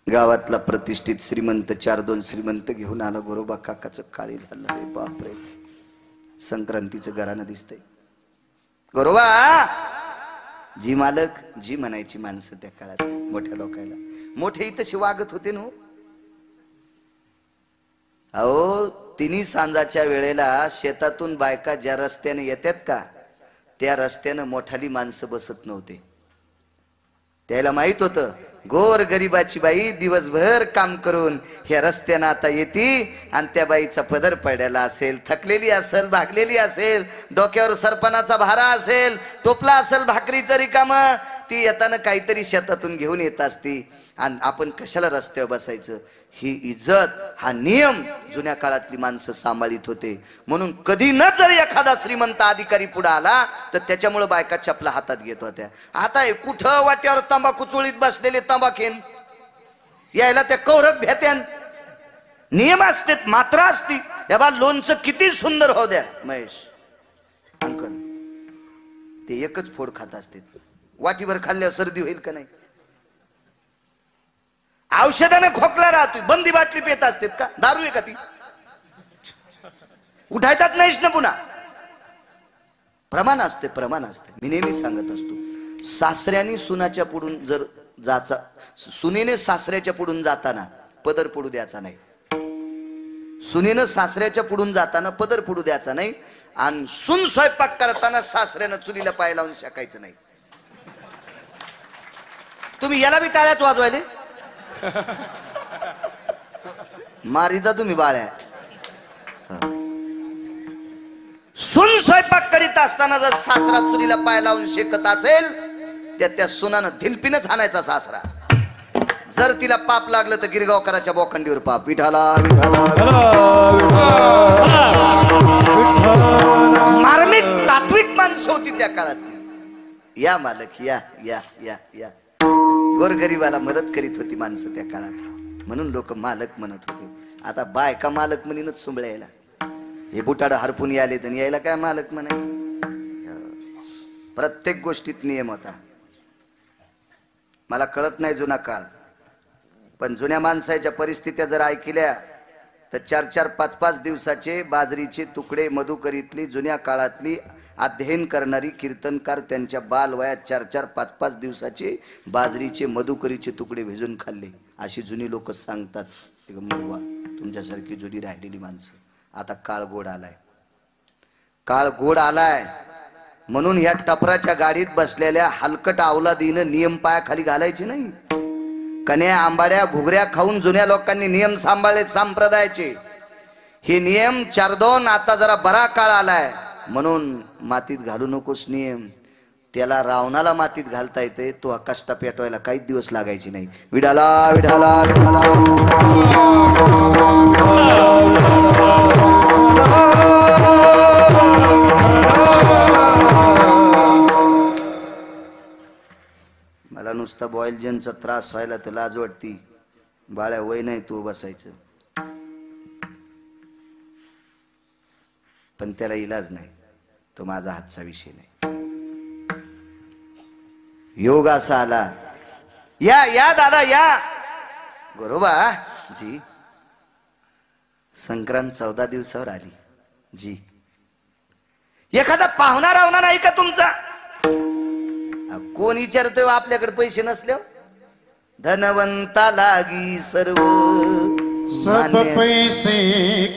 गावातला प्रतिष्ठित श्रीमंत 4-2 श्रीमंत घेऊन आला. गोरोबा काकाचं काळी झालं. अरे बापरे, संक्रांतीचं घरानं दिसतंय. गोरोबा जी मालक जी म्हणायची माणसं त्या काळात मोठ्या लोकायला. मोठे तशी वागत होते ना. अहो तिन्ही सांजाच्या वेळेला शेतातून बायका ज्या रस्त्याने येतात का त्या रस्त्यानं मोठाली माणसं बसत नव्हते. त्याला माहित होतं गोर गरीबाची बाई दिवसभर काम करून ह्या रस्त्यानं आता येते आणि त्या बाईचा पदर पडलेला असेल, थकलेली असेल, भागलेली असेल, डोक्यावर सरपणाचा भारा असेल, टोपला असेल भाकरीचं रिकाम, ती येताना काहीतरी शेतातून घेऊन येत असती. आणि आपण कशाला रस्त्यावर बसायचं? ही इज्जत, हा नियम जुन्या काळातली माणसं सांभाळीत होते. म्हणून कधी न जर एखादा श्रीमंत अधिकारी पुढे आला तर त्याच्यामुळे बायका चपला हातात घेत होत्या. आता कुठं वाट्यावर तंबाखू चोळीत बसलेले तंबाखेन यायला त्या कौरक भेट्यान नियम असतात, मात्रा असती. या लोणचं किती सुंदर हो द्या महेश अंकल, ते एकच फोड खात असते. वाटीभर खाल्ल्यावर सर्दी होईल का नाही? औषधाने खोकला राहतोय, बंदी बाटली पेत असते का? दारू आहे का ती? उठायचाच नाहीस ना पुन्हा. प्रमाण असते, प्रमाण असते. मी नेहमी सांगत असतो, सासऱ्याने सुनाच्या पुढून जर जाचा, सुनेने सासऱ्याच्या पुढून जाताना पदर पडू द्यायचा नाही. सुनेनं सासऱ्याच्या पुढून जाताना पदर पडू द्यायचा नाही. आणि सून स्वयंपाक करताना सासऱ्यानं चुलीला पाय लावून शेकायचं नाही. तुम्ही याला बी टाळ्याच वाजवायले मारिता तुम्ही बाळ्या. सून स्वयंपाक करीत असताना जर सासरा चुलीला पाय लावून शेकत असेल, त्या सुनानं धिलपीनच हाणायचा सासरा. जर तिला पाप लागलं तर गिरगावकराच्या बोखंडीवर पाप. विठाला विठाला. मार्मिक तात्विक माणसं होती त्या काळात. या मालक या या या या. गोरगरीबाला मदत करीत होती माणसं त्या काळात, म्हणून लोक मालक म्हणत होते. आता बायका मालक म्हणीनच सुंबळ्याला. हे बुटाड हरपून याले तर यायला काय मालक म्हणायचं? प्रत्येक गोष्टीत नियम होता. मला कळत नाही जुना काळ, पण जुन्या माणसाच्या परिस्थित्या जर ऐकल्या तर 4-4, 5-5 दिवसाचे बाजरीचे तुकडे मधुकरीतली जुन्या काळातली अध्ययन करणारी कीर्तनकार त्यांच्या बालवयात 4-4, 5-5 दिवसाचे बाजरीचे मधुकरीचे तुकडे भिजून खाल्ले, अशी जुनी लोक सांगतात. तुमच्यासारखी जुनी राहिलेली माणसं. आता काळ गोड आलाय, काळ गोड आलाय म्हणून ह्या टपराच्या गाडीत बसलेल्या हलकट अवलादीनं नियम पायाखाली घालायचे नाही. कन्या आंबाड्या घुगऱ्या खाऊन जुन्या लोकांनी नियम सांभाळले संप्रदायाचे. हे नियम 4-2 आता जरा बरा काळ आलाय म्हणून मातीत घालू नकोस नियम. त्याला रावणाला मातीत घालता येते, तो कष्ट पेटवायला काहीच दिवस लागायचे नाही. विडाला विडाला विडाला. मला नुसता बॉईल जनचा त्रास व्हायला तर लाज वाटती. बाळ्या वय नाही तू बसायचं, पण त्याला इलाज नाही. तो माझा हातचा विषय नाही. योग असा आला. या या दादा या. गोरोबा जी, संक्रांत 14 दिवसावर आली जी. एखादा पाहुणा रावणार नाही का तुमचा? कोण विचारतोय आपल्याकडे पैसे नसल्यावर? धनवंता लागी सर्व सब पैसे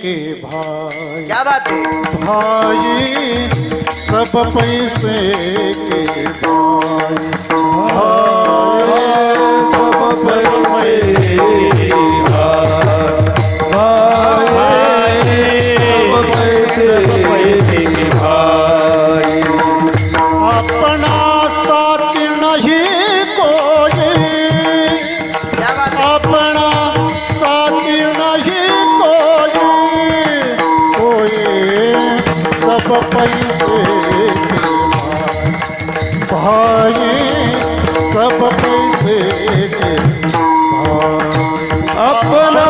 के भाई. क्या बात है भाई सब पैसे के भाई. सब पैसे के पैसे के भाई. अपना साथ नहीं कोई, अपना साथी नहीं कोई सब पैसे के भाई. सब पैसे के भाई. अपना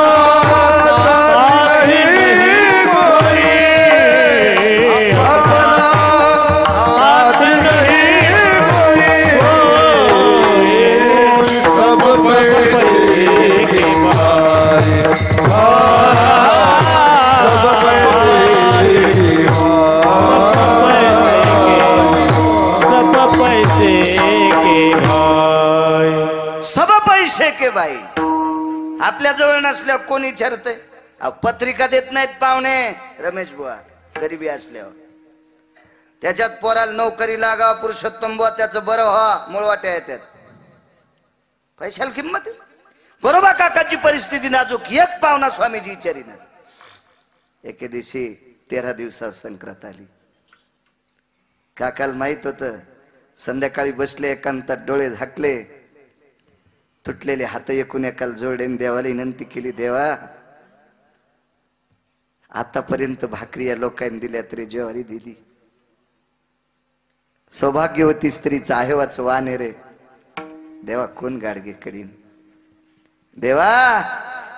साथी नहीं कोई, अपना साथी नहीं कोई. सब पैसे के भाई. सब पैसे के बाई. आपल्या जवळ नसल्यावर कोणी विचारतंय? पत्रिका देत नाहीत पाहुणे रमेश बुवा, गरिबी असल्यावर. त्याच्यात पोराला नोकरी लागावा, पुरुषोत्तम बुवा त्याचं बरं व्हा, मुळवाट्या येतात. पैशाला किंमत आहे. बरोबर काकाची परिस्थिती नाजूक. एक पाहुणा स्वामीजी विचारीनं. एके दिवशी 13 दिवसात संक्रांत आली. काकाला माहित होतं. संध्याकाळी बसले एकांतात, डोळे झाकले, तुटलेले हात एकूण एकाला जोडेन देवाला विनंती केली. देवा, आतापर्यंत भाकरी या लोकांनी दिल्या तरी ज्वारी दिली. सौभाग्यवती स्त्रीचा आहेवाच वाण आहे रे देवा, कोण गाडगे कडीन. देवा,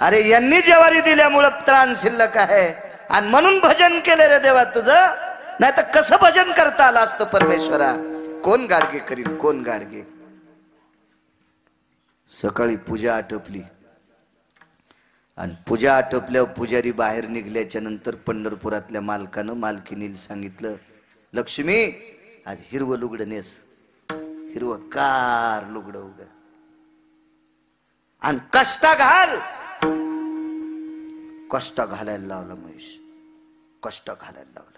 अरे यांनी ज्वारी दिल्यामुळं त्राण शिल्लक आहे आणि म्हणून भजन केले रे देवा तुझं. नाही तर कसं भजन करता आलं असतं परमेश्वरा. कोण गाडगे करील, कोण गाडगे. सकाळी पूजा आटोपली आणि पूजा आटोपल्यावर पुजारी बाहेर निघल्याच्या नंतर पंढरपुरातल्या मालकानं मालकीनीला सांगितलं, लक्ष्मी आज हिरवं लुगडं नेस, हिरवं कार लुगडं उग आणि कष्टा घाल. कष्ट घालायला लावला महेश, कष्ट घालायला लावला.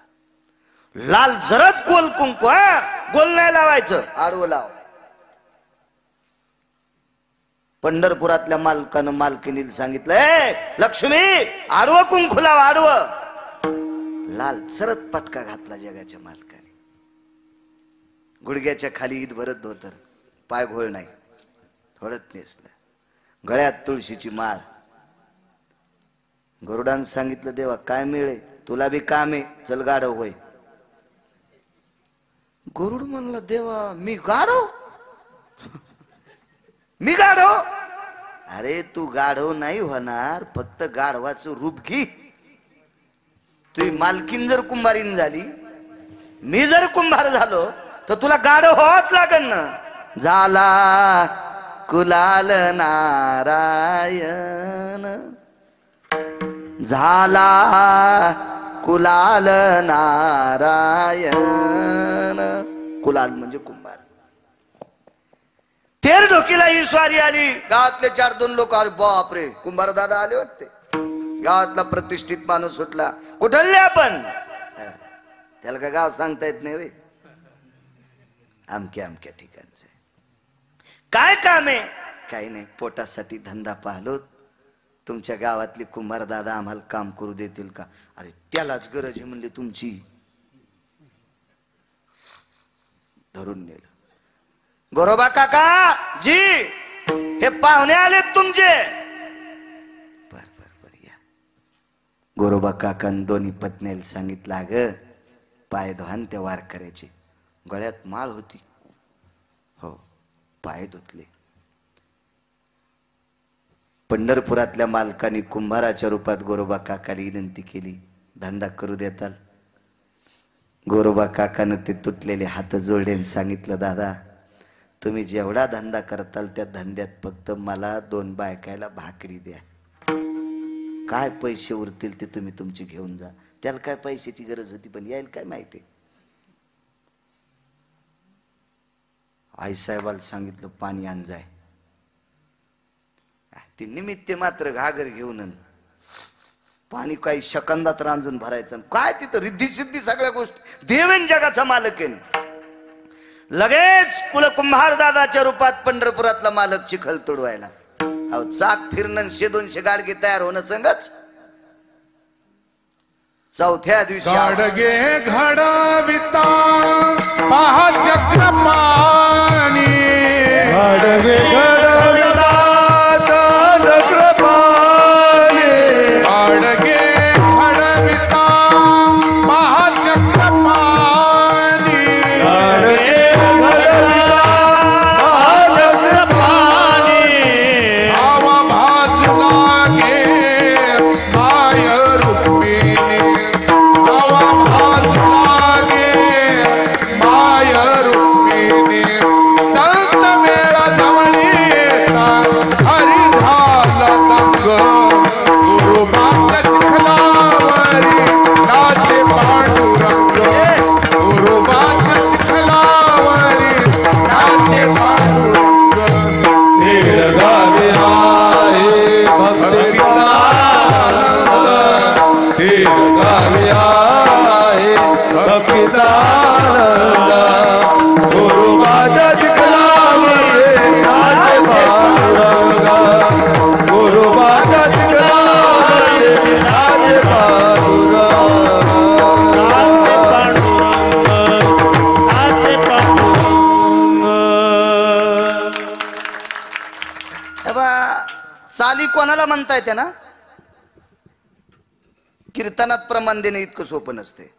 लाल जरद गोल कुंकू, गोल नाही लावायचं, आडवं लाव. पंढरपुरातल्या मालकानं मालकीनीला सांगितलं, लक्ष्मी आडवं कुंकू लाव, आडवं. लाल जरद पटका घातला जगाच्या मालकाने. गुडघ्याच्या खाली ईद भरत धोतर, पाय घोळ नाही, थोडत नेसलं, गळ्यात तुळशीची माळ. गरुडानं सांगितलं, देवा काय मिळे, तुला बी काम आहे, चल गाढव होय. गरुड म्हणला, देवा मी गाढव, मी गाढव. अरे तू गाढव नाही होणार, फक्त गाढवाचं रूप घे. तुझी मालकीन जर कुंभारीन झाली, मी जर कुंभार झालो, तर तुला गाढव होत लागन ना. झाला कुलाल नारायण, झाला कुलाल नारायण. कुलाल म्हणजे कुंभार. तेर ढोकीला ही स्वारी आली. गावातले 4-2 लोक आले, बापरे कुंभार दादा आले वाटते. गावातला प्रतिष्ठित माणूस सुटला, कुठले आपण, त्याला का गाव सांगता येत नाही वे, अमक्या अमक्या ठिकाणचे. काय काम आहे, काही नाही, पोटासाठी धंदा पाहलो. तुमच्या गावातली कुंभार दादा आम्हाला काम करू देतील का. अरे त्यालाच गरज आहे म्हणले तुमची. धरून नेलं. गोरोबा काका जी, हे पाहुणे आलेत तुमचे. बर बर बर या. गोरोबा काकान दोन्ही पत्नीला सांगितलं, अगं पाय धुवान त्या वार करायचे. गळ्यात माळ होती, हो पाय धुतले. पंढरपुरातल्या मालकाने कुंभाराच्या रूपात गोरोबा काकाला विनंती केली, धंदा करू देताल. गोरोबा काकानं ते तुटलेले हात जोडले सांगितलं, दादा तुम्ही जेवढा धंदा करताल त्या धंद्यात फक्त मला 2 बायकायला भाकरी द्या. काय पैसे उरतील ते तुम्ही तुमचे घेऊन जा. त्याला काय पैशाची गरज होती, पण यायला काय माहिती. आईसाहेबाला सांगितलं, पाणी आण जाय. ते निमित्त मात्र घागर घेऊन पाणी काही शकंदात रांजून भरायचं. काय तिथं रिद्धी सिद्धी सगळ्या गोष्टी. देवेन जगाचा मालक आहे. लगेच कुलकुंभार दादाच्या रूपात पंढरपुरातला मालक चिखल तुडवायला. अहो चाक फिरणं 100-200 गाडगे तयार होणं संगच. चौथ्या दिवशी गाडगे घडविता पहा चक्रपाणी, गाडगे घडविता चक्रपाणी, गाडगे घडविता पहा चक्रपाणी, गाडगे घडविता चक्रपाणी. आवा भाजू लागे माय रुक्मिणी, आवा भाजू लागे माय रुक्मिणी. संत मेळा जवळी येता हरिधाला दंग, गुरुबात चिखलावरी नाचे पांडुरंग, गुरुबात चिखलावरी नाचे पांडुरंग. धीर गावी आहे भक्तीचा आनंद, धीर गावी आहे भक्तीचा आनंद. गुरु माझ्या चिखलामध्ये नाचे पांडुरंग, गुरु माझ्या चिखलामध्ये नाचे पांडुरंग. साली कोणाला म्हणता येते ना. कीर्तनात प्रमाण देणे इतकं सोपं नसते.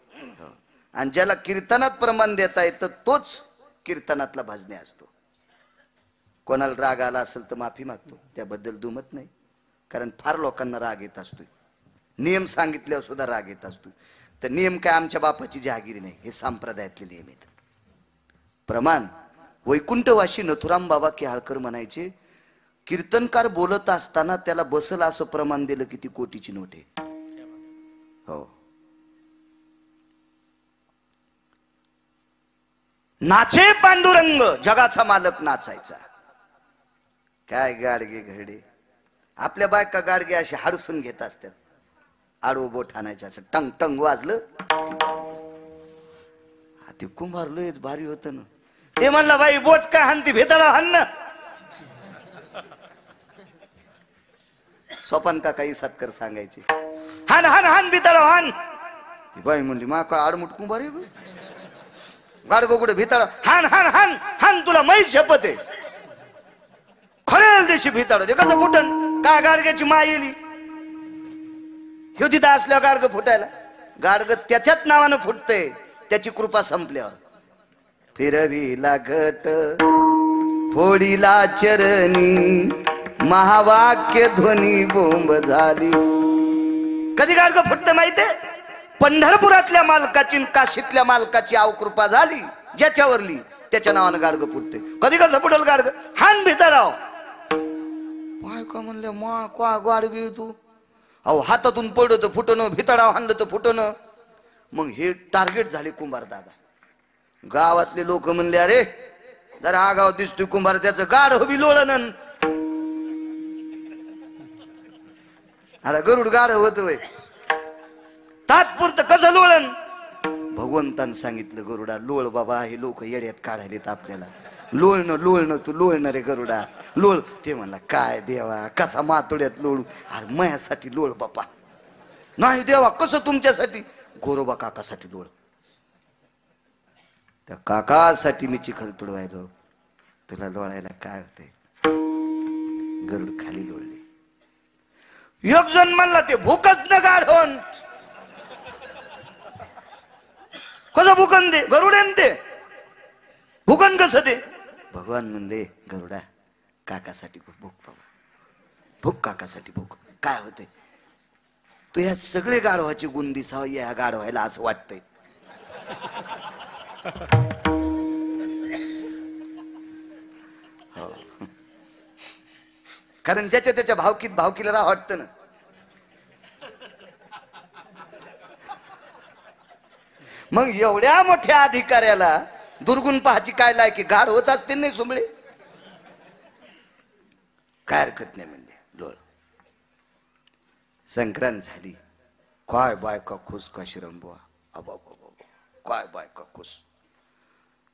आणि ज्याला कीर्तनात प्रमाण देता येतं तोच कीर्तनातला भजने असतो. कोणाला राग आला असेल तर माफी मागतो, त्याबद्दल दुमत नाही. कारण फार लोकांना राग येत असतो. नियम सांगितल्यावर सुद्धा राग येत असतो. तर नियम काय आमच्या बापाची जहागिरी नाही, हे संप्रदायातले नियम आहेत. प्रमाण वैकुंठवाशी नथुराम बाबा केहाळकर म्हणायचे, कीर्तनकार बोलत असताना त्याला बसल असं प्रमाण दिलं की ती कोटीची नोट आहे. हो. नाचे पांडुरंग, जगाचा मालक नाचायचा. काय गाडगे घडे, आपल्या बायका गाडगे असे हाडसून घेत असतात. आडवं बोट आणायचं असं टंग टंग वाजलं, ते कुंभार लयच भारी होत ना. ते म्हणलं बाई बोट काय हाणती, भेताळा हाण ना. सोपान का काही सत्कर सांगायचे, हान हान हान भिताळा हान. ती बाई म्हणली मा का आडमुठ कुंभार आहे गाडगो कुठे भिताळा, हान हान हान हान, तुला मैस शपथ आहे. खरेल देशी भिताळ ते कसं फुटन, काय गाडग्याची माय येली ह्यो तिथं असल्यावर गाडग फुटायला. गाडग त्याच्याच नावानं फुटतंय, त्याची कृपा संपल्यावर. फिरविला घट फोडीला चरणी, महावाक्य ध्वनी बोंब झाली. कधी गाडग फुटत माहितीये? पंढरपुरातल्या मालकाची, काशीतल्या मालकाची अवकृपा झाली ज्याच्यावरली, त्याच्या नावानं गाडग फुटते. कधी कसं फुटल गाडग, हान भिताडाव. पाय का म्हणले मा का गाडगी तू, अहो हातातून पडलं तर फुटणं, भिताडाव हाणलं तर फुटणं. मग हे टार्गेट झाले कुंभार दादा. गावातले लोक म्हणले अरे जरा आगाव दिसतोय कुंभार, त्याचं गाड हवी लोळण. आता गरुड गाड होत वय तात्पुरतं कसं लोळण. भगवंतानं सांगितलं गरुडा लोळ बाबा, हे लोक येड्यात काढायलेत आपल्याला. लोळणं लोळणं तू लोळणं रे गरुडा लोळ. ते म्हणला काय देवा कसा मातोड्यात लोळू, अरे मयासाठी लोळ बापा. नाही देवा कसं तुमच्यासाठी, गोरोबा काकासाठी लोळ. त्या काकासाठी मी चिखल तुडवायलो, तुला लोळायला काय होते. गरुड खाली लोळले. एक जण म्हणला ते भूकच न गाढवण. कसं भूकन दे गरुडेन ते भूकन कसं दे. भगवान म्हणले गरुडा काकासाठी भूक बाबा, भूक काकासाठी भूक. काय होते तू ह्या सगळे गाढवाचे गुण दिसावं या गाढवायला असं वाटतंय. हो. कारण ज्याच्या त्याच्या भावकीत भावकीला राह वाटतं ना. मग एवढ्या मोठ्या अधिकाऱ्याला दुर्गुण पाहायची काय लायकी, गाढ होत असते नाही सुंबळे. काय हरकत नाही म्हणले लोळ. संक्रांत झाली, काय बायका खुश काशीराम बुवा, अबा काय बायका खुश.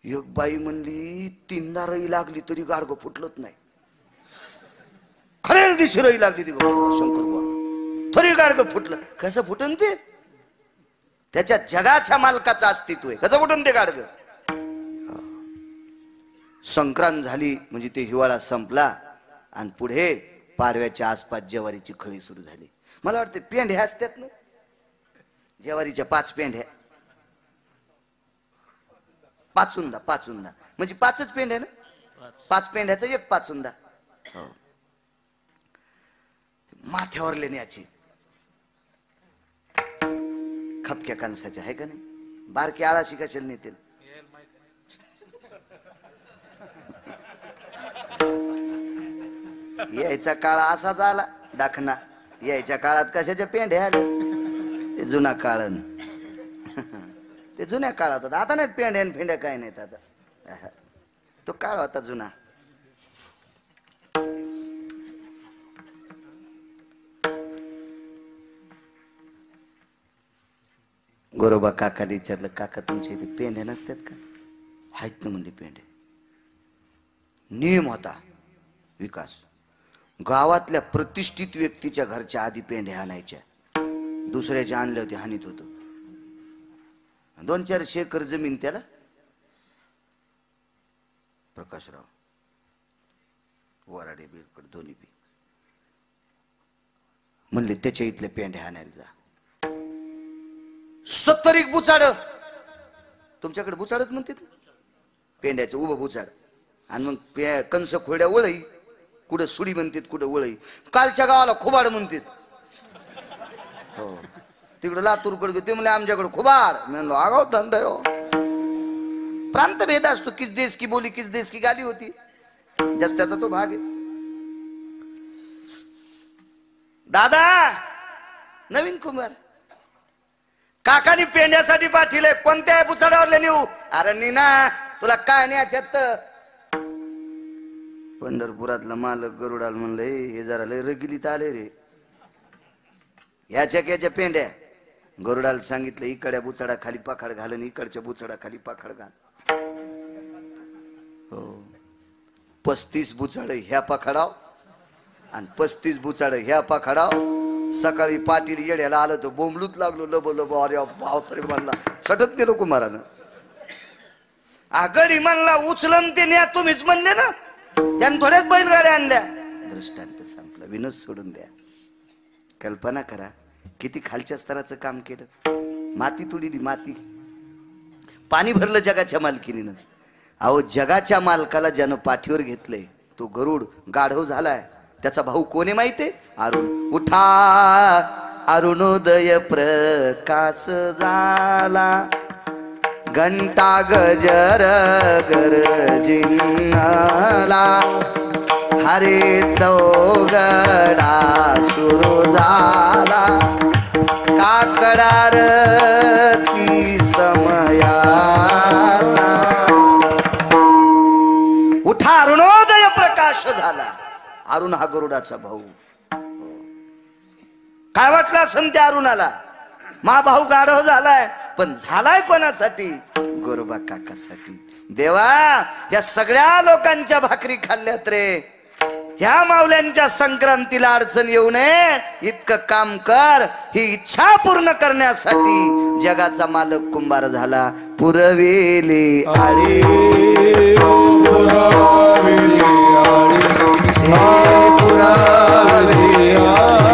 एक बाई म्हणली 3दा रई लागली तरी गाडगं फुटलत नाही. खरेल दिवशी रई लागली ती शंकर बुवा तरी गाडगं फुटलं. कसं फुटन ते, त्याच्या जगाच्या मालकाचं अस्तित्व आहे. कसं फुटन ते गाडगं. संक्रांत झाली म्हणजे ते हिवाळा संपला आणि पुढे पारव्याच्या आसपास ज्वारीची खळी सुरू झाली. मला वाटतं पेंढ्या असतात ना, ज्वारीच्या 5 पेंढ्या, पाचुंदा म्हणजे 5च पेंढ्या ना, 5 पेंढ्याचा एक पाचुंदा. हो. माथ्यावर लेण्याची खपक्या कणसाच्या आहे का नाही, बारकी आळाशी कशाला नेतील. यायचा काळ असाच आला दाखना. यायच्या काळात कशाच्या पेंढ्या आल्या, ते जुना काळन. ते जुन्या काळात होता, आता नाही पेंढ्या फेंड्या काय नाहीत आता. तो काळ होता जुना. गोरोबा काकाला विचारलं, काका तुमच्या इथे पेंढ्या नसतात का. आहेत ना म्हणजे पेंढ्या. नियम होता विकास, गावातल्या प्रतिष्ठित व्यक्तीच्या घरच्या आधी पेंढ्या आणायच्या, दुसऱ्याच्या आणल्या होत्या हानीत होतं. 2-4 एकर जमीन त्याला. प्रकाशराव वराडे बिरकड दोन्ही बी म्हणले त्याच्या इथल्या पेंढ्या आणायला जा. 70 बुचाड, तुमच्याकडे बुचाडच म्हणतात पेंढ्याचं उभं बुचाड. आणि मग कंस खोड्या वळई, कुठं सुडी म्हणतात कुठं वळई. कालच्या गावाला खुबाड म्हणतात. हो तिकडं लातूरकडे ते म्हणले आमच्याकडे खुबाड. मी म्हणलो आगाव धंदा हो. प्रांत भेद असतो, किस देश की बोली किस देश की गाली होती, जस त्याचा तो भाग आहे. दादा नवीन कुमार काकानी पेंड्यासाठी पाठीले, कोणत्या पुचाडावर नेऊ? अरे नीना तुला काय न्यायच्यात? पंढरपुरातला मालक गरुडाल म्हणलं हे जरा लय रगिलीत आले रे, ह्याच्या पेंड्या. गरुडाला सांगितलं इकडच्या बुचाडा खाली पाखाड घाल आणि इकडच्या बुचाडा खाली पाखाड घाल. हो 35 बुचाड ह्या पाखाडाव आणि 35 बुचाड ह्या पाखाडाव. सकाळी पाटील येड्याला आलं तर बोंबलूच लागलो, लबो लबो. अरे बापरे म्हणला सटत गेलो कुमारानं. आगडी म्हणला उचलन ते न्या, तुम्हीच म्हणले ना, त्यानं थोड्याच बैलगाड्या आणल्या. दृष्टांत संपला, विनोद सोडून द्या. कल्पना करा किती खालच्या स्तराचं काम केलं. माती तुडीली, माती पाणी भरलं जगाच्या मालकीनीनं. अहो जगाच्या मालकाला ज्यानं पाठीवर घेतलंय तो गरुड गाढव झालाय. त्याचा भाऊ कोणी माहितीये? अरुण. उठा अरुणोदय प्रकाश झाला, घंटा गजर गरजिंगला, हरे चौगडा सुरू झाला, काकडार ती समयाचा. उठा अरुणोदय प्रकाश झाला. अरुण हा गरुडाचा भाऊ. काय वाटलं असन त्या अरुणाला? मा भाऊ गाढव झालाय, पण झालाय कोणासाठी? गोरोबा काकासाठी. देवा या सगळ्या लोकांच्या भाकरी खाल्ल्यात रे, ह्या मावल्यांच्या संक्रांतीला अडचण येऊ नये इतकं काम कर. ही इच्छा पूर्ण करण्यासाठी जगाचा मालक कुंभार झाला. पुरवेली आळी पुरवेली आळी पुरवेली आली.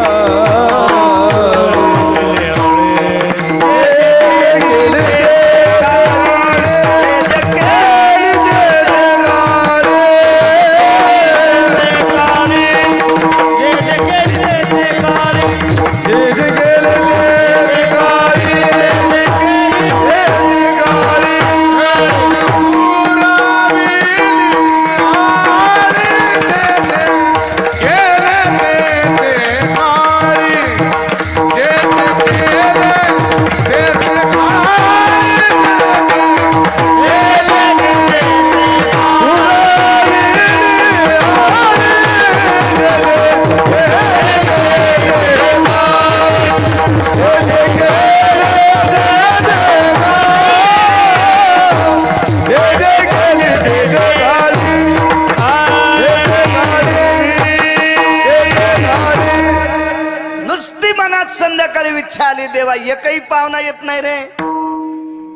देवा एकही पाहुणा येत नाही रे.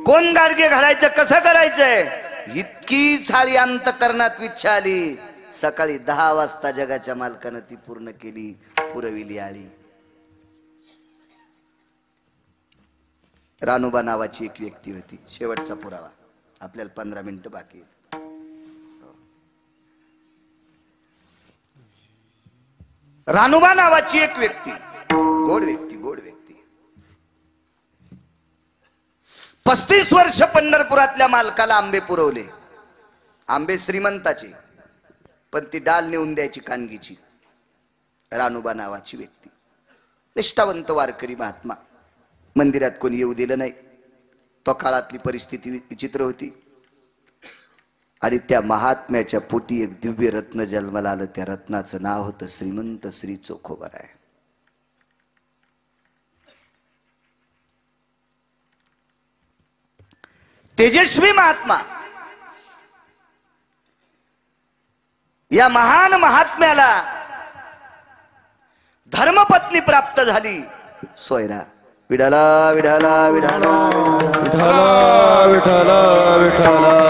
कोण गाडगे घालायचं, कसं करायचंय? इतकी साळी अंतकरणात इच्छा आली. सकाळी 10 वाजता जगाच्या मालकानं ती पूर्ण केली. पुरविली आळी. रानोबा नावाची एक व्यक्ती होती. शेवटचा पुरावा, आपल्याला 15 मिनिटं बाकी आहेत. रानोबा नावाची एक व्यक्ती, गोड व्यक्ती, गोड व्यक्ती. 35 वर्ष पंढरपुरातल्या मालकाला आंबे पुरवले. आंबे श्रीमंताचे, पण ती डाल नेऊन द्यायची कानगीची. रानोबा नावाची व्यक्ती, निष्ठावंत वारकरी महात्मा. मंदिरात कोणी येऊ दिलं नाही. तो काळातली परिस्थिती विचित्र होती. आणि त्या महात्म्याच्या पोटी एक दिव्य रत्न जन्माला आलं. त्या रत्नाचं नाव होतं श्रीमंत श्री चोखोबराय. तेजस्वी महात्मा. या महान महात्म्याला धर्मपत्नी प्राप्त झाली, सोयरा. विठाला विठाला विठाला विठाला विठाला विठाला